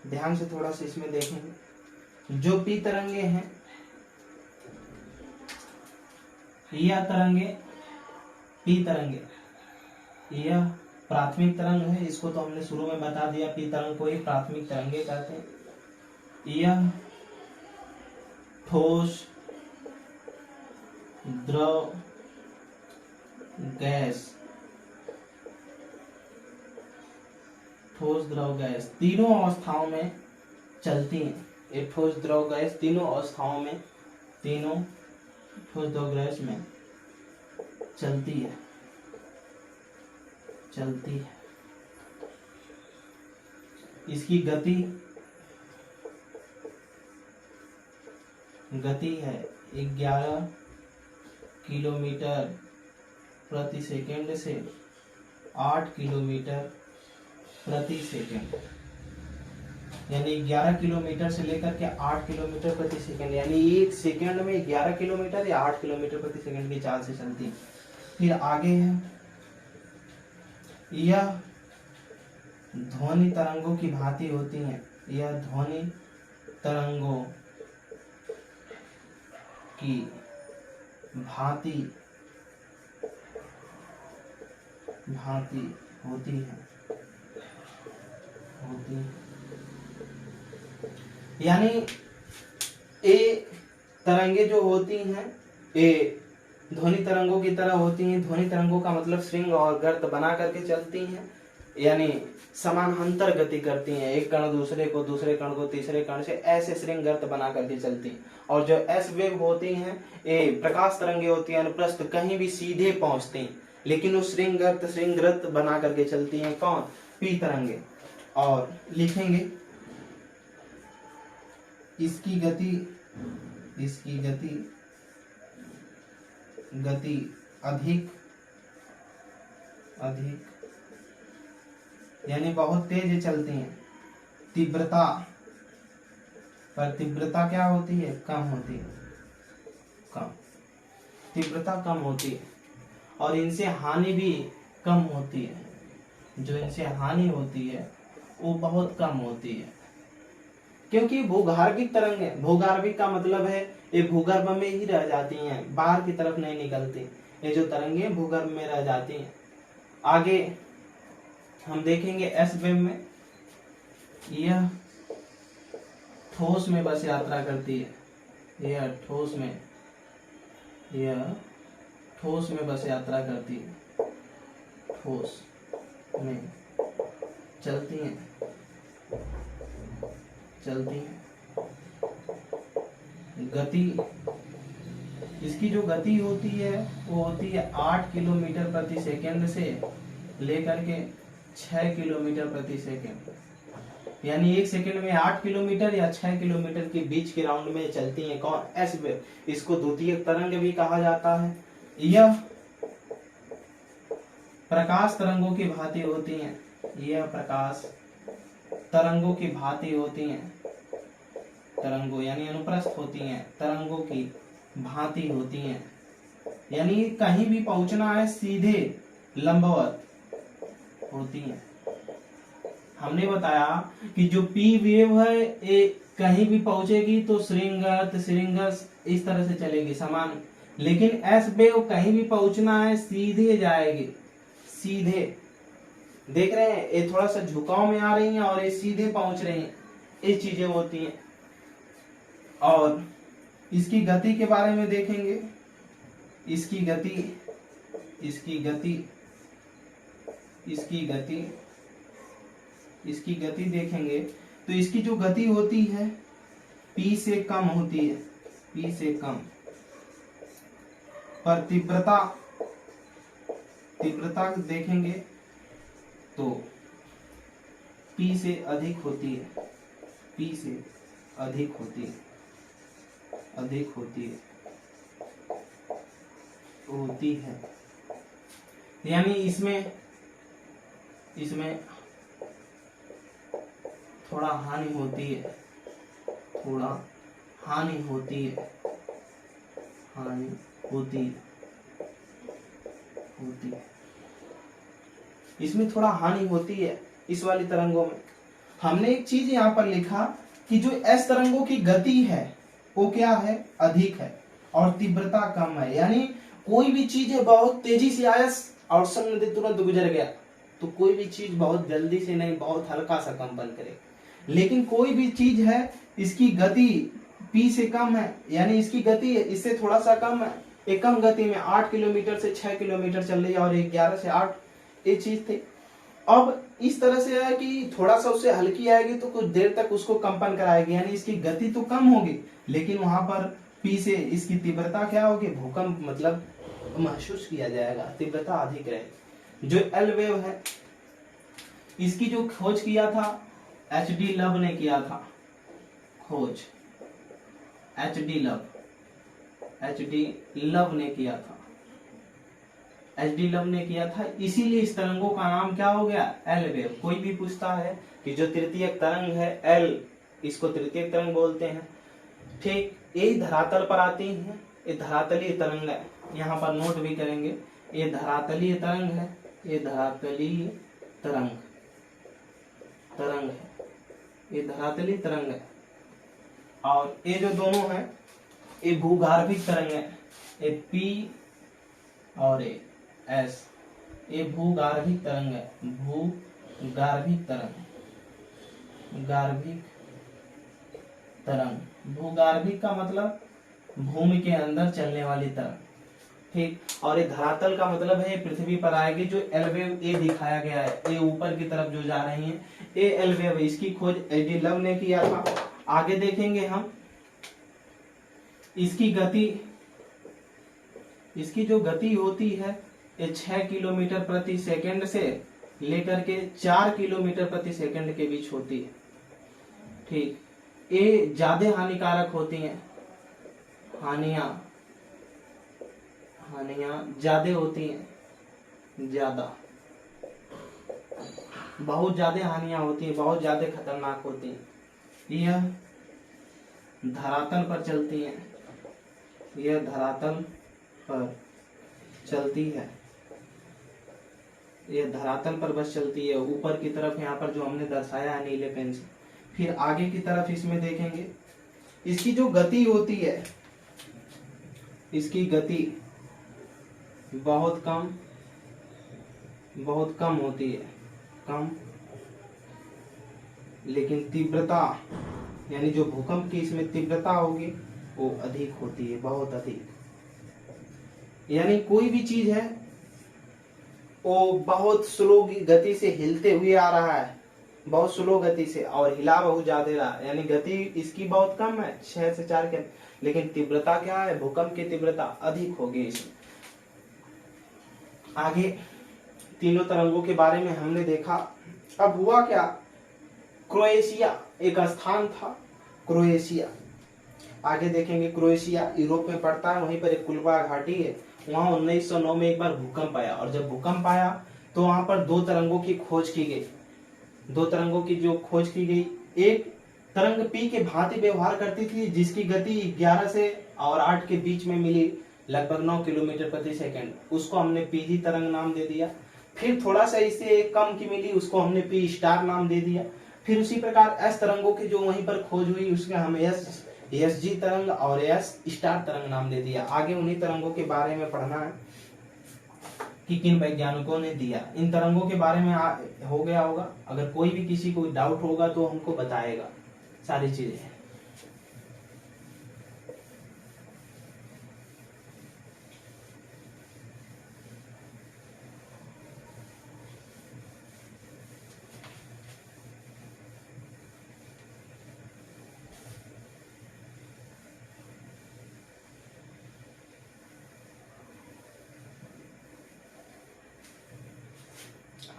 ध्यान से थोड़ा सा इसमें देखेंगे। जो P तरंगे हैं, यह तरंगे P तरंगे, यह प्राथमिक तरंग है, इसको तो हमने शुरू में बता दिया, पी तरंग को ही प्राथमिक तरंगे कहते हैं। यह ठोस, द्रव, गैस, ठोस, द्रव, गैस तीनों अवस्थाओं में चलती हैं। ये ठोस, द्रव, गैस तीनों अवस्थाओं में, तीनों ठोस, द्रव, गैस में चलती है, चलती है। इसकी गति है 11 किलोमीटर प्रति सेकंड से 8 किलोमीटर प्रति सेकंड, यानी 11 किलोमीटर से लेकर के 8 किलोमीटर प्रति सेकंड, यानी एक सेकंड में 11 किलोमीटर या 8 किलोमीटर प्रति सेकंड की चाल से चलती है। फिर आगे है, यह ध्वनि तरंगों की भांति होती हैं। यह ध्वनि तरंगों की भांति होती है, यानी ये तरंगे जो होती हैं ये ध्वनि तरंगों की तरह होती हैं। ध्वनि तरंगों का मतलब श्रृंग और गर्त बना करके चलती हैं, यानी समानांतर गति करती हैं, एक कण दूसरे को, दूसरे कण को तीसरे कण से, ऐसे श्रृंग गर्त बना करके चलती हैं। और जो एस वेव होती हैं ये प्रकाश तरंगे होती हैं, अनुप्रस्थ कहीं भी सीधे पहुंचती हैं, लेकिन वो श्रृंग गर्त बना करके चलती हैं। कौन? पी तरंगे। और लिखेंगे इसकी गति अधिक यानी बहुत तेज चलती हैं। तीव्रता क्या होती है? कम होती है, कम। तीव्रता कम होती है और इनसे हानि भी कम होती है। जो इनसे हानि होती है वो बहुत कम होती है, क्योंकि भूगर्भिक तरंग है। भूगर्भिक का मतलब है ये भूगर्भ में ही रह जाती हैं, बाहर की तरफ नहीं निकलती। ये जो तरंगे भूगर्भ में रह जाती हैं। आगे हम देखेंगे एस वेव में, यह ठोस में बस यात्रा करती है। यह ठोस में बस यात्रा करती है, ठोस में चलती है। गति, इसकी जो गति होती है वो होती है 8 किलोमीटर प्रति सेकंड से लेकर के 6 किलोमीटर प्रति सेकंड, यानी एक सेकंड में 8 किलोमीटर या 6 किलोमीटर के बीच के राउंड में चलती हैं। कौन? S wave. इसको द्वितीय तरंग भी कहा जाता है। यह प्रकाश तरंगों की भांति होती हैं। यह प्रकाश तरंगों की भांति होती हैं। तरंगों यानी अनुप्रस्थ होती हैं, तरंगों की भांति होती हैं, यानी कहीं भी पहुंचना है सीधे लंबवत होती हैं। हमने बताया कि जो पी वेव है ये कहीं भी पहुंचेगी तो श्रृंगर्त इस तरह से चलेगी समान, लेकिन एस वेव कहीं भी पहुंचना है सीधे जाएगी, सीधे। देख रहे हैं ये थोड़ा सा झुकाव में आ रही हैं और ये सीधे पहुंच रही हैं, ये चीजें होती हैं। और इसकी गति के बारे में देखेंगे। इसकी गति देखेंगे तो इसकी जो गति होती है p से कम होती है, p से कम। पर तीव्रता देखेंगे तो p से अधिक होती है, p से अधिक होती है, यानी इसमें थोड़ा हानि होती है, इसमें थोड़ा हानि होती है इस वाली तरंगों में। हमने एक चीज यहाँ पर लिखा कि जो एस तरंगों की गति है वो क्या है? अधिक है और तीव्रता कम है, यानी कोई भी चीज है बहुत तेजी से आया और संग तुरंत गुजर गया, तो कोई भी चीज बहुत जल्दी से नहीं, बहुत हल्का सा कंपन करे। लेकिन कोई भी चीज है इसकी गति p से कम है, यानी इसकी गति इससे थोड़ा सा कम है, एक कम गति में 8 किलोमीटर से 6 किलोमीटर चल रही है और 11 से 8 ये चीज थी। अब इस तरह से है कि थोड़ा सा उससे हल्की आएगी तो कुछ देर तक उसको कंपन कराएगी, यानी इसकी गति तो कम होगी लेकिन वहां पर पी से इसकी तीव्रता क्या होगी, भूकंप मतलब महसूस किया जाएगा, तीव्रता अधिक रहेगी। जो एल वेव है इसकी जो खोज किया था एच डी लव ने किया था, खोज एच डी लव ने किया था, एच डी लव ने किया था, इसीलिए इस तरंगों का नाम क्या हो गया, एल वेव। कोई भी पूछता है कि जो तृतीयक तरंग है एल, इसको तृतीयक तरंग बोलते हैं, ठीक। ये धरातल पर आती है, ये धरातलीय तरंग है, यहाँ पर नोट भी करेंगे, ये धरातलीय तरंग है, ये धरातलीय तरंग है, ये धरातलीय तरंग है। और ये जो दोनों है ये भूगार्भिक तरंग है, ये पी और ये एस, ये भूगार्भिक तरंग है, भूगार्भिक तरंग, गार्भिक तरंग। भूगार्भिक का मतलब भूमि के अंदर चलने वाली तरंग, ठीक। और ये धरातल का मतलब है पृथ्वी पर आएगी, जो एल वेव ये दिखाया गया है, ये ऊपर की तरफ जो जा रही है ये एल वेव, इसकी खोज एच डी लव ने किया था। आगे देखेंगे हम इसकी गति, इसकी जो गति होती है ये 6 किलोमीटर प्रति सेकंड से लेकर के 4 किलोमीटर प्रति सेकंड के बीच होती है, ठीक। ये ज्यादा हानिकारक होती हैं, हानियां ज्यादा होती हैं, ज्यादा, बहुत ज्यादा हानियां होती हैं, बहुत ज्यादा खतरनाक होती हैं। यह धरातल पर चलती हैं, यह धरातल पर चलती है, यह धरातल पर बस चलती है, ऊपर की तरफ यहाँ पर जो हमने दर्शाया है नीले पेन से। फिर आगे की तरफ इसमें देखेंगे इसकी जो गति होती है, इसकी गति बहुत कम होती है, कम, लेकिन तीव्रता यानी जो भूकंप की इसमें तीव्रता होगी वो अधिक होती है, बहुत अधिक। यानी कोई भी चीज है वो बहुत स्लो गति से हिलते हुए आ रहा है, बहुत स्लो गति से, और हिला बहुत ज्यादा रहा, यानी गति इसकी बहुत कम है 6 से 4 के, लेकिन तीव्रता क्या है, भूकंप की तीव्रता अधिक होगी इसमें। आगे तीनों तरंगों के बारे में हमने देखा। अब हुआ क्या, क्रोएशिया एक स्थान था, क्रोएशिया, आगे देखेंगे क्रोएशिया यूरोप में पड़ता है, वहीं पर एक कुल्बा घाटी है, वहां 1909 में एक बार भूकंप आया, और जब भूकंप आया तो वहां पर 2 तरंगों की खोज की गई, 2 तरंगों की जो खोज की गई, एक तरंग पी के भांति व्यवहार करती थी जिसकी गति 11 से और 8 के बीच में मिली, लगभग 9 किलोमीटर प्रति सेकंड, उसको हमने पीजी तरंग नाम दे दिया। फिर थोड़ा सा इससे कम की मिली, उसको हमने पी स्टार नाम दे दिया। फिर उसी प्रकार एस तरंगों की जो वहीं पर खोज हुई उसके हम एस जी तरंग और एस स्टार तरंग नाम दे दिया। आगे उन्हीं तरंगों के बारे में पढ़ना है कि किन वैज्ञानिकों ने दिया। इन तरंगों के बारे में हो गया होगा, अगर कोई भी किसी को डाउट होगा तो हमको बताएगा सारी चीजें।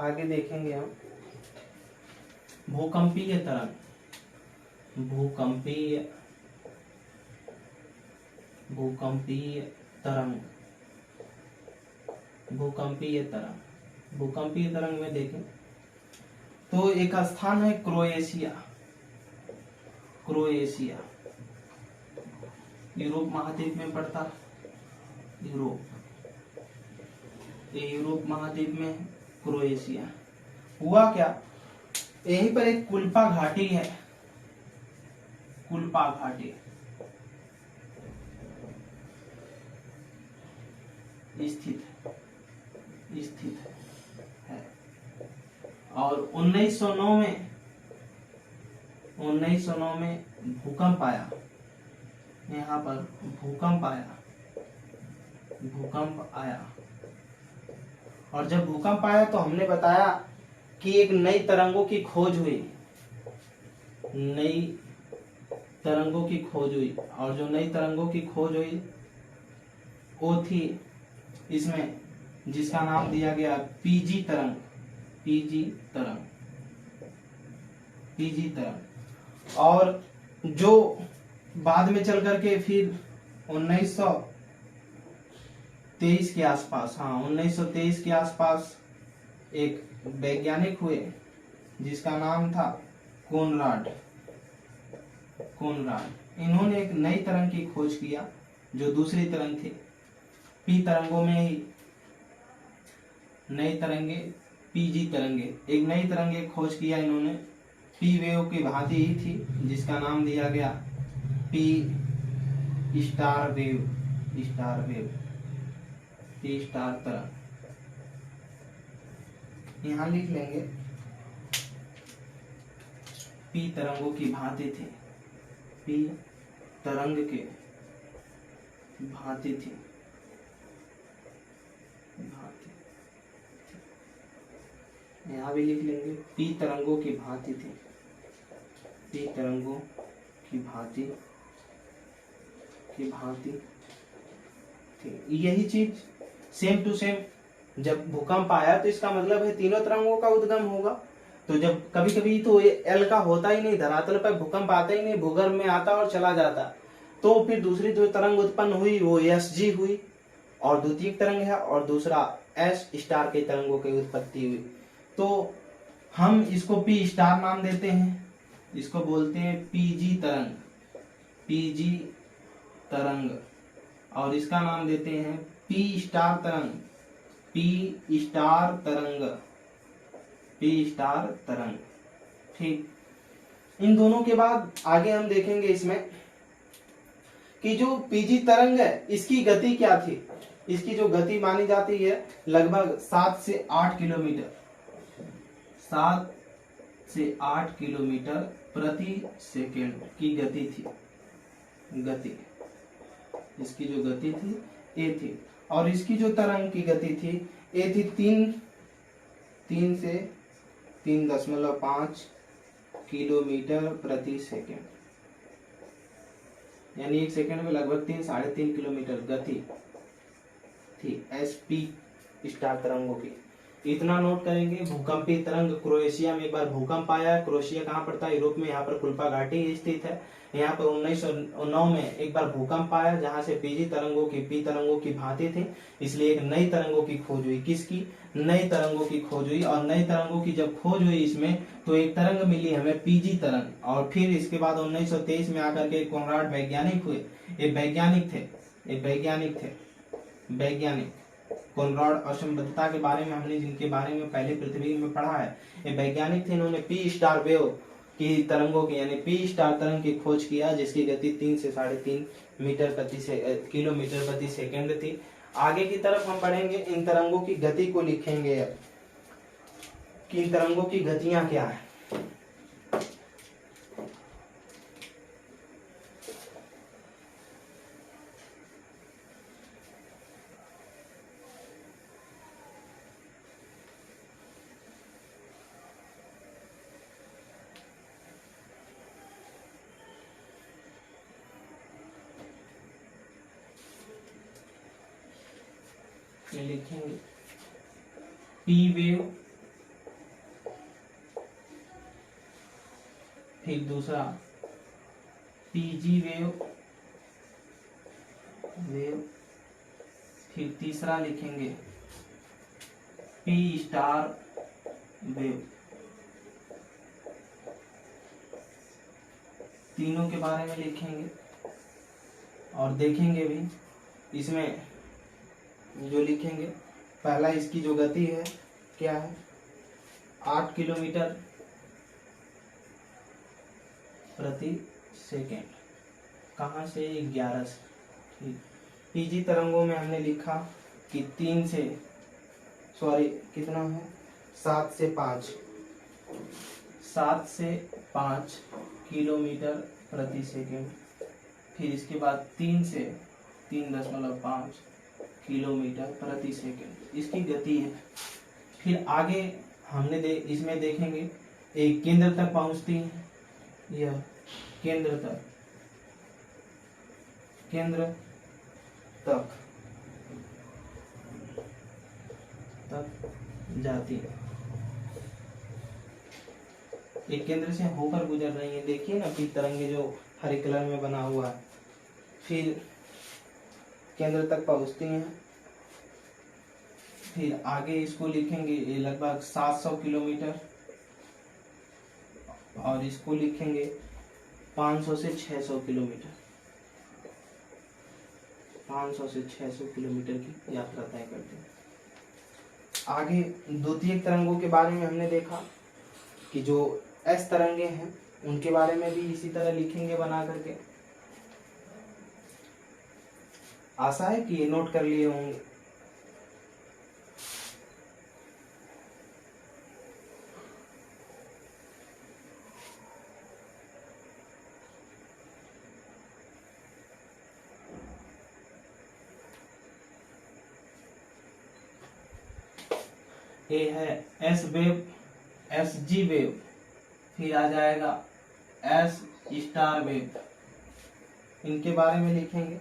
आगे देखेंगे हम भूकंपीय तरंग, भूकंपीय तरंग, भूकंपीय तरंग। भूकंपीय तरंग में देखें तो एक स्थान है क्रोएशिया, क्रोएशिया यूरोप महाद्वीप में पड़ता, यूरोप, ये यूरोप महाद्वीप में है क्रोएशिया। हुआ क्या, यहीं पर एक कुल्पा घाटी है, कुल्पा घाटी स्थित है। और 1909 में भूकंप आया, यहाँ पर भूकंप आया। और जब भूकंप आया तो हमने बताया कि एक नई तरंगों की खोज हुई, और जो नई तरंगों की खोज हुई वो थी इसमें, जिसका नाम दिया गया पीजी तरंग। और जो बाद में चल करके फिर 1923 के आसपास, 1923 के आसपास एक वैज्ञानिक हुए जिसका नाम था कोनराड। इन्होंने एक नई तरंग की खोज किया जो दूसरी तरंग थी, पी तरंगों में ही नई तरंगे, पीजी तरंगे, एक नई तरंगे खोज किया इन्होंने, पी वेव की भांति ही थी, जिसका नाम दिया गया P star wave. P star तरंग यहां लिख लेंगे, पी तरंगों की भांति थी, पी तरंग के भांति थी, यहाँ भी लिख लेंगे, पी तरंगों की भांति थी, पी तरंगों की भांति थी। यही चीज सेम टू सेम जब भूकंप आया तो इसका मतलब है तीनों तरंगों का उद्गम होगा। तो जब कभी कभी तो एल का होता ही नहीं, धरातल पर भूकंप आता ही नहीं, भूगर्भ में आता और चला जाता, तो फिर दूसरी जो तरंग उत्पन्न हुई वो एस जी हुई, और द्वितीय तरंग है, और दूसरा एस स्टार के तरंगों की उत्पत्ति हुई। तो हम इसको पी स्टार नाम देते हैं, इसको बोलते हैं पीजी तरंग, और इसका नाम देते हैं पी स्टार तरंग। ठीक, इन दोनों के बाद आगे हम देखेंगे इसमें कि जो पीजी तरंग है इसकी गति क्या थी। इसकी जो गति मानी जाती है लगभग 7 से 8 किलोमीटर प्रति सेकेंड की गति थी। इसकी जो गति थी ए थी, और इसकी जो तरंग की गति थी ए थी 3 से 3.5 किलोमीटर प्रति सेकेंड, यानी एक सेकेंड में लगभग 3-3.5 किलोमीटर गति थी एसपी स्टार तरंगों की। इतना नोट करेंगे। भूकंपीय तरंग, क्रोएशिया में एक बार भूकंप आया। क्रोएशिया कहाँ पड़ता है? यूरोप में। यहाँ पर कुल्पा घाटी स्थित है। यहाँ पर 1909 में एक बार भूकंप आया जहाँ से पी तरंगों की भांति थी, इसलिए एक नई तरंगों की खोज हुई। किसकी? नई तरंगों की खोज हुई। और नई तरंगों की जब खोज हुई इसमें, तो एक तरंग मिली हमें पीजी तरंग। और फिर इसके बाद 1923 में आकर के कोनराड वैज्ञानिक हुए। ये वैज्ञानिक कोनराड असंबद्धता के बारे में हमने जिनके बारे में पहले पृथ्वी में पढ़ा है, ये वैज्ञानिक थे। इन्होंने पी स्टार वेव की तरंगों की यानी पी स्टार तरंग की खोज किया, जिसकी गति 3 से 3.5 किलोमीटर प्रति सेकंड थी। आगे की तरफ हम पढ़ेंगे, इन तरंगों की गति को लिखेंगे कि इन तरंगों की गतियां क्या है। लिखेंगे पी वेव, फिर दूसरा पीजी वेव, फिर तीसरा लिखेंगे पी स्टार वेव। तीनों के बारे में लिखेंगे और देखेंगे भी। इसमें जो लिखेंगे, पहला इसकी जो गति है क्या है? 8 किलोमीटर प्रति सेकेंड। कहाँ से? 11 से। पीजी तरंगों में हमने लिखा कि 7 से 5 7 से 5 किलोमीटर प्रति सेकेंड। फिर इसके बाद 3 से 3.5 किलोमीटर प्रति सेकेंड इसकी गति है। फिर आगे हमने इसमें देखेंगे एक केंद्र तक पहुंचती है, यह केंद्र तक जाती है। एक केंद्र से होकर गुजर रही है, देखिए ना कि तरंगे जो हरे कलर में बना हुआ है। फिर केंद्र तक पहुंचती हैं। फिर आगे इसको लिखेंगे ये लगभग 700 किलोमीटर, और इसको लिखेंगे 500 से 600 किलोमीटर। 500 से 600 किलोमीटर की यात्रा तय करते हैं। आगे द्वितीय तरंगों के बारे में हमने देखा कि जो एस तरंगे हैं उनके बारे में भी इसी तरह लिखेंगे बना करके। आशा है कि ये नोट कर लिए होंगे। ये है S wave, S G wave, फिर आ जाएगा एस स्टार वेव। इनके बारे में लिखेंगे।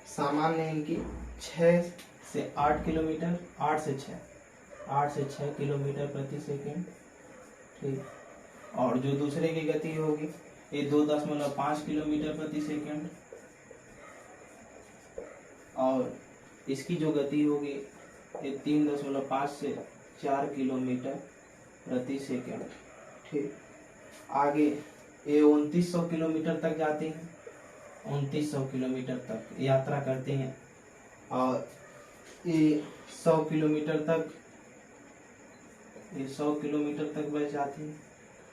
सामान्य इनकी 6 से 8 किलोमीटर, 8 से 6 किलोमीटर प्रति सेकेंड। ठीक, और जो दूसरे की गति होगी ये 2.5 किलोमीटर प्रति सेकेंड, और इसकी जो गति होगी ये 3.5 से 4 किलोमीटर प्रति सेकेंड। ठीक, आगे ये 2900 किलोमीटर तक जाती हैं, 2900 किलोमीटर तक यात्रा करती हैं, और ये 100 किलोमीटर तक बच जाती हैं,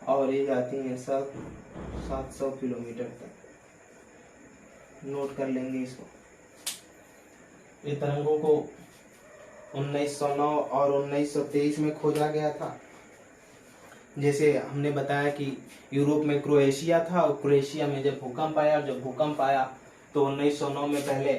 और ये जाती हैं 700 किलोमीटर तक। नोट कर लेंगे इसको। ये तरंगों को 1909 और 1923 में खोजा गया था। जैसे हमने बताया कि यूरोप में क्रोएशिया था, और क्रोएशिया में जब भूकंप आया तो 1909 में पहले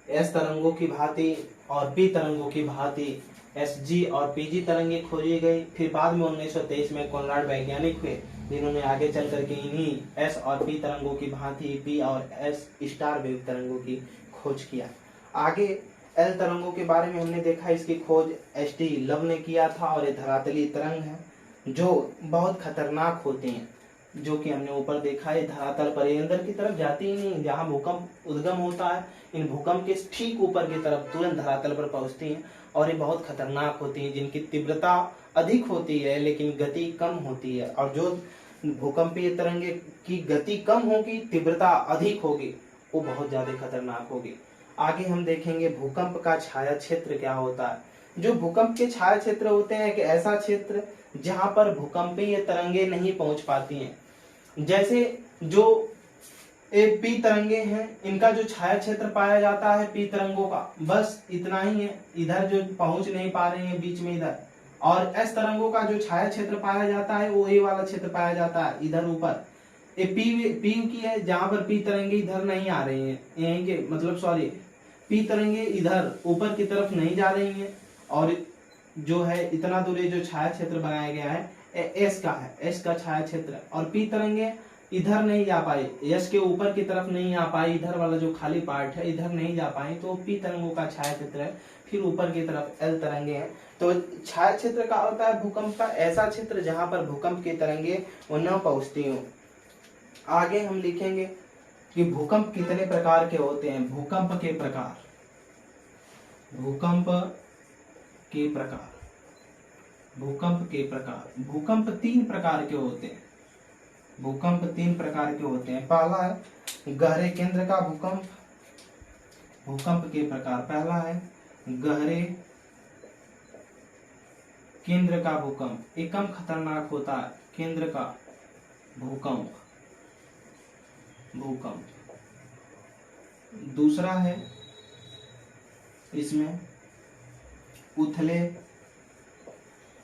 एस तरंगों की भांति और पी तरंगों की भांति एस जी और पीजी तरंगे खोजी गई। फिर बाद में 1923 में कोनराड वैज्ञानिक हुए जिन्होंने आगे चल करके इन्हीं एस और पी तरंगों की भांति पी और एस स्टार वेव तरंगों की खोज किया। आगे एल तरंगों के बारे में हमने देखा, इसकी खोज एस.टी. लव ने किया था, और ये धरातलीय तरंग है जो बहुत खतरनाक होते हैं, जो कि हमने ऊपर देखा है धरातल पर ये अंदर की तरफ जाती ही नहीं। जहाँ भूकंप उद्गम होता है इन भूकंप के ठीक ऊपर की तरफ तुरंत धरातल पर पहुंचती हैं, और ये बहुत खतरनाक होती हैं, जिनकी तीव्रता अधिक होती है लेकिन गति कम होती है। और जो भूकंपीय तरंगे की गति कम होगी, तीव्रता अधिक होगी, वो बहुत ज्यादा खतरनाक होगी। आगे हम देखेंगे भूकंप का छाया क्षेत्र क्या होता है। जो भूकंप के छाया क्षेत्र होते हैं कि ऐसा क्षेत्र जहां पर भूकंपीय तरंगे नहीं पहुंच पाती हैं। जैसे जो पी तरंगे हैं इनका जो छाया क्षेत्र पाया जाता है पी तरंगों का बस इतना ही है, इधर जो पहुंच नहीं पा रहे हैं बीच में इधर। और एस तरंगों का जो छाया क्षेत्र पाया जाता है वो ये वाला क्षेत्र पाया जाता है इधर ऊपर। ये पी की है जहां पर पी तरंगे इधर नहीं आ रही हैं, यहीं के मतलब सॉरी पी तरंगे इधर ऊपर की तरफ नहीं जा रही हैं, और जो है इतना दूर जो छाया क्षेत्र बनाया गया है एस का है, एस का छाया क्षेत्र। और पी तरंगे इधर नहीं जा पाई, एस के ऊपर की तरफ नहीं आ पाई, इधर वाला जो खाली पार्ट है इधर नहीं जा पाई, तो पी तरंगों का छाया क्षेत्र है। फिर ऊपर की तरफ एल तरंगे हैं। तो छाया क्षेत्र का होता है भूकंप का ऐसा क्षेत्र जहां पर भूकंप की तरंगे वो न पहुंचती हो। आगे हम लिखेंगे कि भूकंप कितने प्रकार के होते हैं। भूकंप के प्रकार, भूकंप के प्रकार, भूकंप के प्रकार। भूकंप 3 प्रकार के होते हैं। भूकंप 3 प्रकार के होते हैं। पहला है गहरे केंद्र का भूकंप। भूकंप के प्रकार पहला है गहरे केंद्र का भूकंप, ये कम खतरनाक होता है। केंद्र का भूकंप, भूकंप। दूसरा है इसमें उथले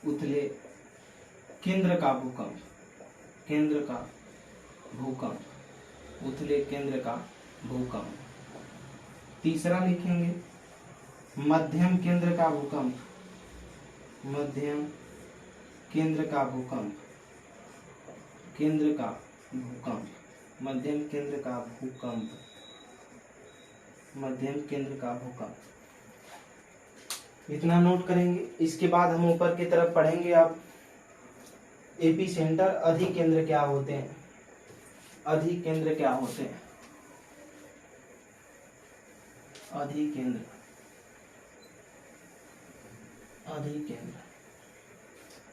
उथले केंद्र का भूकंप, केंद्र का भूकंप, उथले केंद्र का भूकंप। तीसरा लिखेंगे मध्यम केंद्र का भूकंप, मध्यम केंद्र का भूकंप, केंद्र का भूकंप, मध्यम केंद्र का भूकंप, मध्यम केंद्र का भूकंप। इतना नोट करेंगे। इसके बाद हम ऊपर की तरफ पढ़ेंगे। अब एपी सेंटर, अधिकेंद्र क्या होते हैं, अधिकेंद्र क्या होते हैं, अधिकेंद्र, अधिकेंद्र,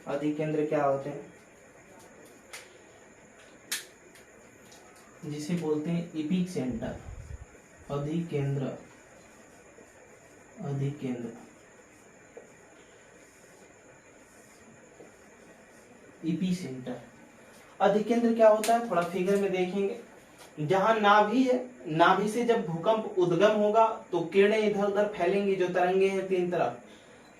अधिकेंद्र क्या होते हैं, जिसे बोलते हैं एपिक सेंटर, अधिकेंद्र, अधिकेंद्र, एपी सेंटर। अधिकेंद्र क्या होता है, थोड़ा फिगर में देखेंगे। जहां नाभि है, नाभि से जब भूकंप उद्गम होगा तो किरणें इधर उधर फैलेंगी, जो तरंगे हैं तीन तरफ।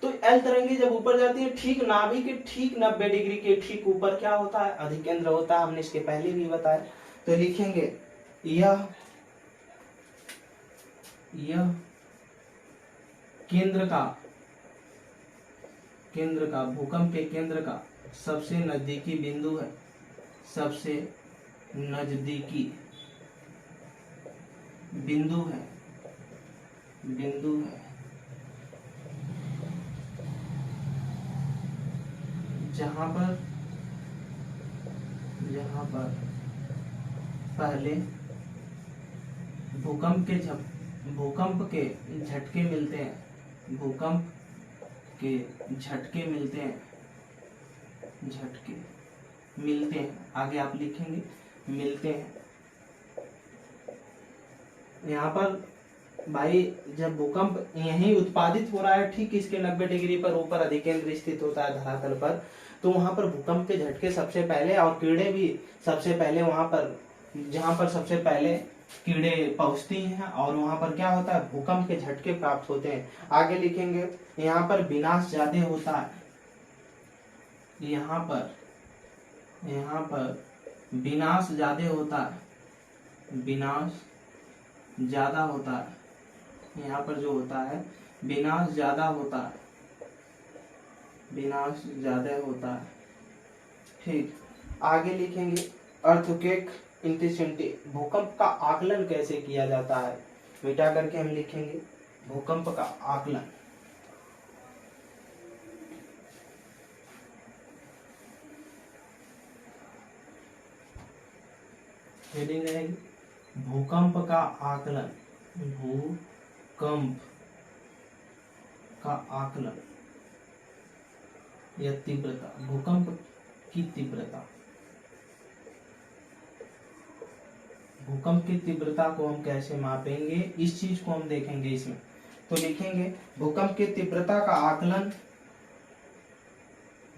तो एल तरंगे जब ऊपर जाती है, ठीक नाभि के ठीक 90 डिग्री के ठीक ऊपर क्या होता है, अधिकेंद्र होता है। हमने इसके पहले भी बताया। तो लिखेंगे यह केंद्र का, केंद्र का, भूकंप के केंद्र का सबसे नजदीकी बिंदु है, सबसे नजदीकी बिंदु है, बिंदु है, जहां पर पहले भूकंप के झटके मिलते हैं, भूकंप के झटके मिलते हैं, झटके मिलते हैं। आगे आप लिखेंगे मिलते हैं। यहाँ पर भाई जब भूकंप यहीं उत्पादित हो रहा है, ठीक इसके 90 डिग्री पर ऊपर अधिकेंद्र स्थित होता है धरातल पर, तो वहां पर भूकंप के झटके सबसे पहले और कीड़े भी सबसे पहले वहां पर, जहां पर सबसे पहले कीड़े पहुंचती हैं, और वहां पर क्या होता है, भूकंप के झटके प्राप्त होते हैं। आगे लिखेंगे यहाँ पर विनाश ज्यादा होता है, यहाँ पर विनाश ज्यादा होता है, विनाश ज्यादा होता है। यहाँ पर जो होता है विनाश ज्यादा होता है, विनाश ज्यादा होता है। ठीक, आगे लिखेंगे अर्थक्वेक इंटेंसिटी, भूकंप का आकलन कैसे किया जाता है, मिटा करके हम लिखेंगे भूकंप का आकलन। हेडिंग रहेगी भूकंप का आकलन, भूकंप का आकलन या तीव्रता, भूकंप की तीव्रता। भूकंप की तीव्रता को हम कैसे मापेंगे, इस चीज को हम देखेंगे इसमें। तो लिखेंगे भूकंप की तीव्रता का आकलन,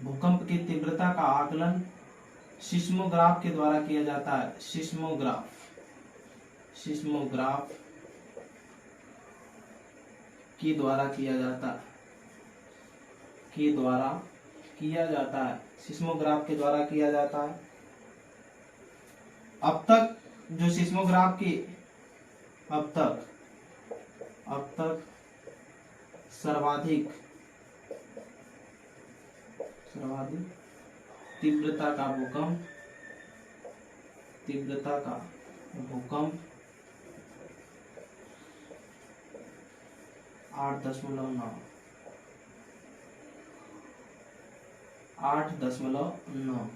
भूकंप की तीव्रता का आकलन सिस्मोग्राफ के द्वारा किया जाता है, सिस्मोग्राफ, सिस्मोग्राफ के द्वारा किया जाता है, के द्वारा किया जाता है, सिस्मोग्राफ के द्वारा किया जाता है। अब तक जो सिस्मोग्राफ की अब तक सर्वाधिक तीव्रता का भूकंप, तीव्रता का भूकंप 8.9, 8.9।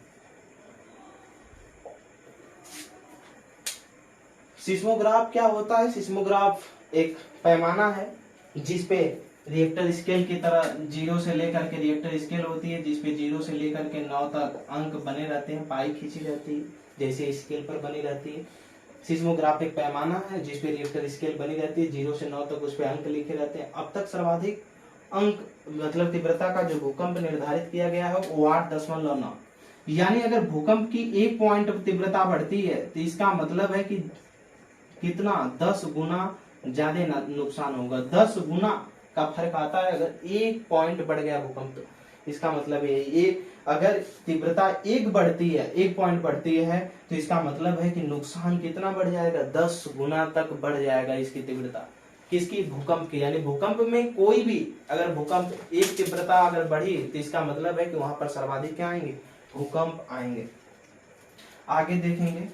सिस्मोग्राफ क्या होता है, सिस्मोग्राफ एक पैमाना है जिसपे रिएक्टर स्केल की तरह 0 से लेकर के रिएक्टर स्केल होती है, जिसपे 0 से लेकर के 9 तक अंक बने रहते हैं, पाई खींची रहती है जैसे स्केल पर बनी रहती है। सिस्मोग्राफ एक पैमाना है जिसपे रिएक्टर स्केल बनी रहती है, 0 से 9 तक उस पे अंक लिखे रहते हैं। अब तक सर्वाधिक अंक मतलब तीव्रता का जो भूकंप निर्धारित किया गया है वो 8.9, यानी अगर भूकंप की 1 पॉइंट तीव्रता बढ़ती है तो इसका मतलब है कि कितना 10 गुना ज्यादा नुकसान होगा, 10 गुना का फर्क आता है अगर 1 पॉइंट बढ़ गया भूकंप। तो इसका मतलब ये अगर तीव्रता एक बढ़ती है, 1 पॉइंट बढ़ती है, तो इसका मतलब है कि नुकसान कितना बढ़ जाएगा, 10 गुना तक बढ़ जाएगा इसकी तीव्रता। किसकी? भूकंप की। यानी भूकंप में कोई भी अगर भूकंप एक तीव्रता अगर बढ़ी तो इसका मतलब है कि वहां पर सर्वाधिक क्या आएंगे? भूकंप आएंगे। आगे देखेंगे,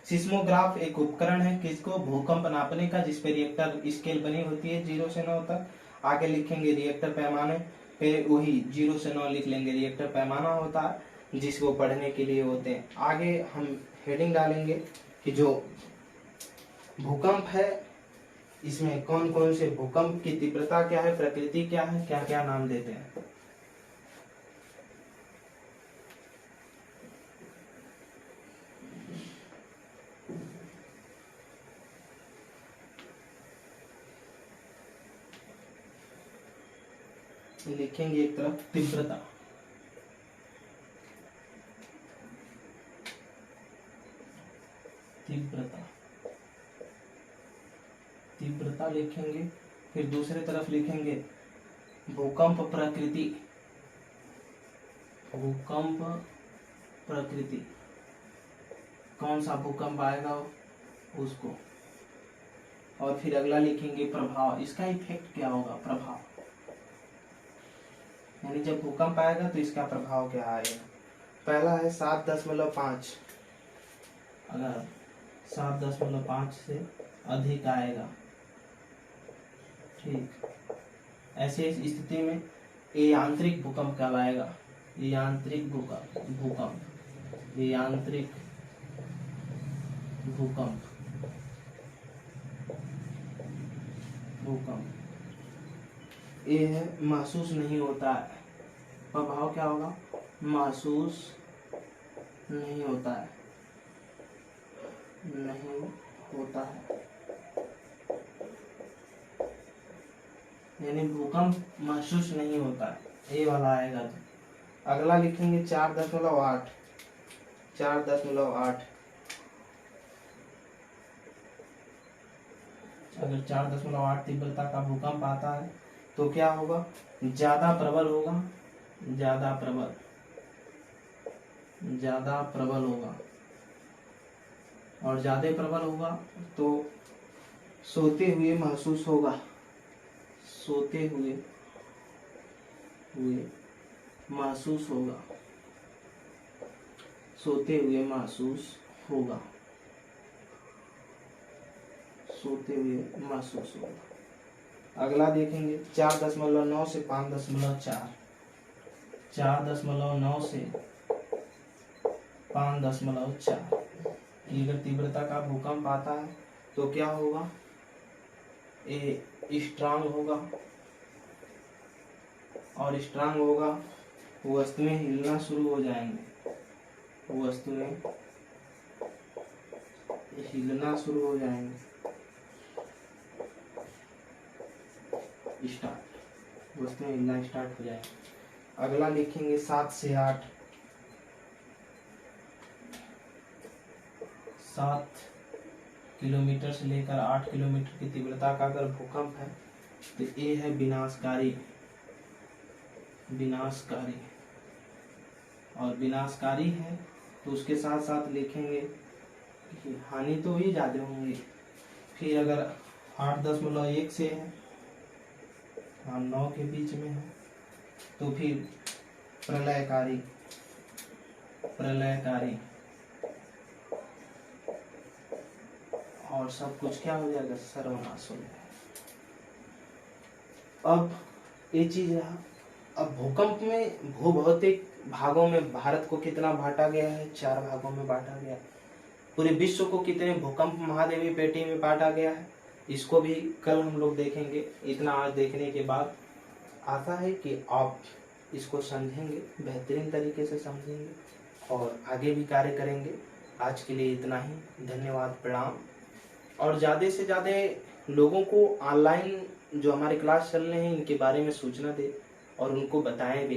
सिस्मोग्राफ एक उपकरण है किसको? भूकंप नापने का, जिसपे रिएक्टर स्केल बनी होती है 0 से 9 तक। आगे लिखेंगे रिएक्टर पैमाने पे, वही 0 से 9 लिख लेंगे, रिएक्टर पैमाना होता है जिसको पढ़ने के लिए होते हैं। आगे हम हेडिंग डालेंगे कि जो भूकंप है इसमें कौन कौन से भूकंप की तीव्रता क्या है, प्रकृति क्या है, क्या क्या नाम देते हैं। लिखेंगे एक तरफ तीव्रता, तीव्रता, तीव्रता लिखेंगे। फिर दूसरे तरफ लिखेंगे भूकंप प्रकृति, भूकंप प्रकृति, कौन सा भूकंप आएगा उसको। और फिर अगला लिखेंगे प्रभाव, इसका इफेक्ट क्या होगा, प्रभाव, यानी जब भूकंप आएगा तो इसका प्रभाव क्या आएगा। पहला है 7.5, अगर 7.5 से अधिक आएगा, ठीक, ऐसे स्थिति में ये यांत्रिक भूकंप कहलाएगा, यांत्रिक भूकंप, भूकंप, यांत्रिक भूकंप, भूकंप। ये है महसूस नहीं होता है, प्रभाव क्या होगा, महसूस नहीं होता है, नहीं होता है, यानी भूकंप महसूस नहीं होता है, ये वाला आएगा। तो अगला लिखेंगे 4.8, 4.8, अगर 4.8 तीव्रता का भूकंप आता है तो क्या होगा, ज्यादा प्रबल होगा, ज्यादा प्रबल, ज्यादा प्रबल होगा। और ज्यादा प्रबल होगा तो सोते हुए महसूस होगा, सोते हुए महसूस होगा, सोते हुए महसूस होगा, सोते हुए महसूस होगा। अगला देखेंगे 4.9 से 5.4, 4.9 से 5.4, अगर तीव्रता का भूकंप आता है तो क्या होगा, ये स्ट्रांग होगा, और स्ट्रांग होगा, वस्तुएं हिलना शुरू हो जाएंगे, वस्तुएं हिलना शुरू हो जाएंगे, स्टार्ट, वस्तुएं हिलना स्टार्ट हो जाएंगे। अगला लिखेंगे 7 से 8, 7 किलोमीटर से लेकर 8 किलोमीटर की तीव्रता का अगर भूकंप है तो ये है विनाशकारी, विनाशकारी। और विनाशकारी है तो उसके साथ साथ लिखेंगे कि हानि तो ही ज्यादा होंगी। फिर अगर 8.1 से है, 9 के बीच में है, तो फिर प्रलयकारी, प्रलयकारी, और सब कुछ क्या हो जाएगा, सर्वनाश हो जाएगा। अब ये चीज रहा। अब भूकंप में भूभौतिक भागों में भारत को कितना बांटा गया है, 4 भागों में बांटा गया है। पूरे विश्व को कितने भूकंप महादेवी पेटी में बांटा गया है, इसको भी कल हम लोग देखेंगे। इतना आज देखने के बाद आशा है कि आप इसको समझेंगे, बेहतरीन तरीके से समझेंगे और आगे भी कार्य करेंगे। आज के लिए इतना ही, धन्यवाद, प्रणाम। और ज़्यादा से ज़्यादा लोगों को ऑनलाइन जो हमारे क्लास चल रहे हैं इनके बारे में सूचना दे और उनको बताएं भी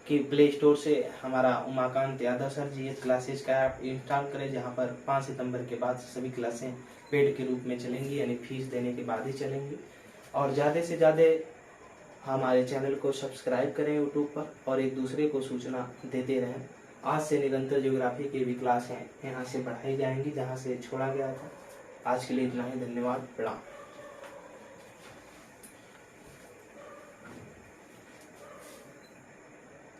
कि प्ले स्टोर से हमारा उमाकांत यादव सर जी क्लासेस का ऐप इंस्टॉल करें, जहां पर 5 सितंबर के बाद सभी क्लासें पेड के रूप में चलेंगी, यानी फीस देने के बाद ही चलेंगी। और ज़्यादा से ज़्यादा हमारे चैनल को सब्सक्राइब करें यूट्यूब पर और एक दूसरे को सूचना देते रहें। आज से निरंतर ज्योग्राफी की भी क्लास हैं यहाँ से पढ़ाई जाएंगी जहाँ से छोड़ा गया था। आज के लिए इतना ही, धन्यवाद, प्रणाम।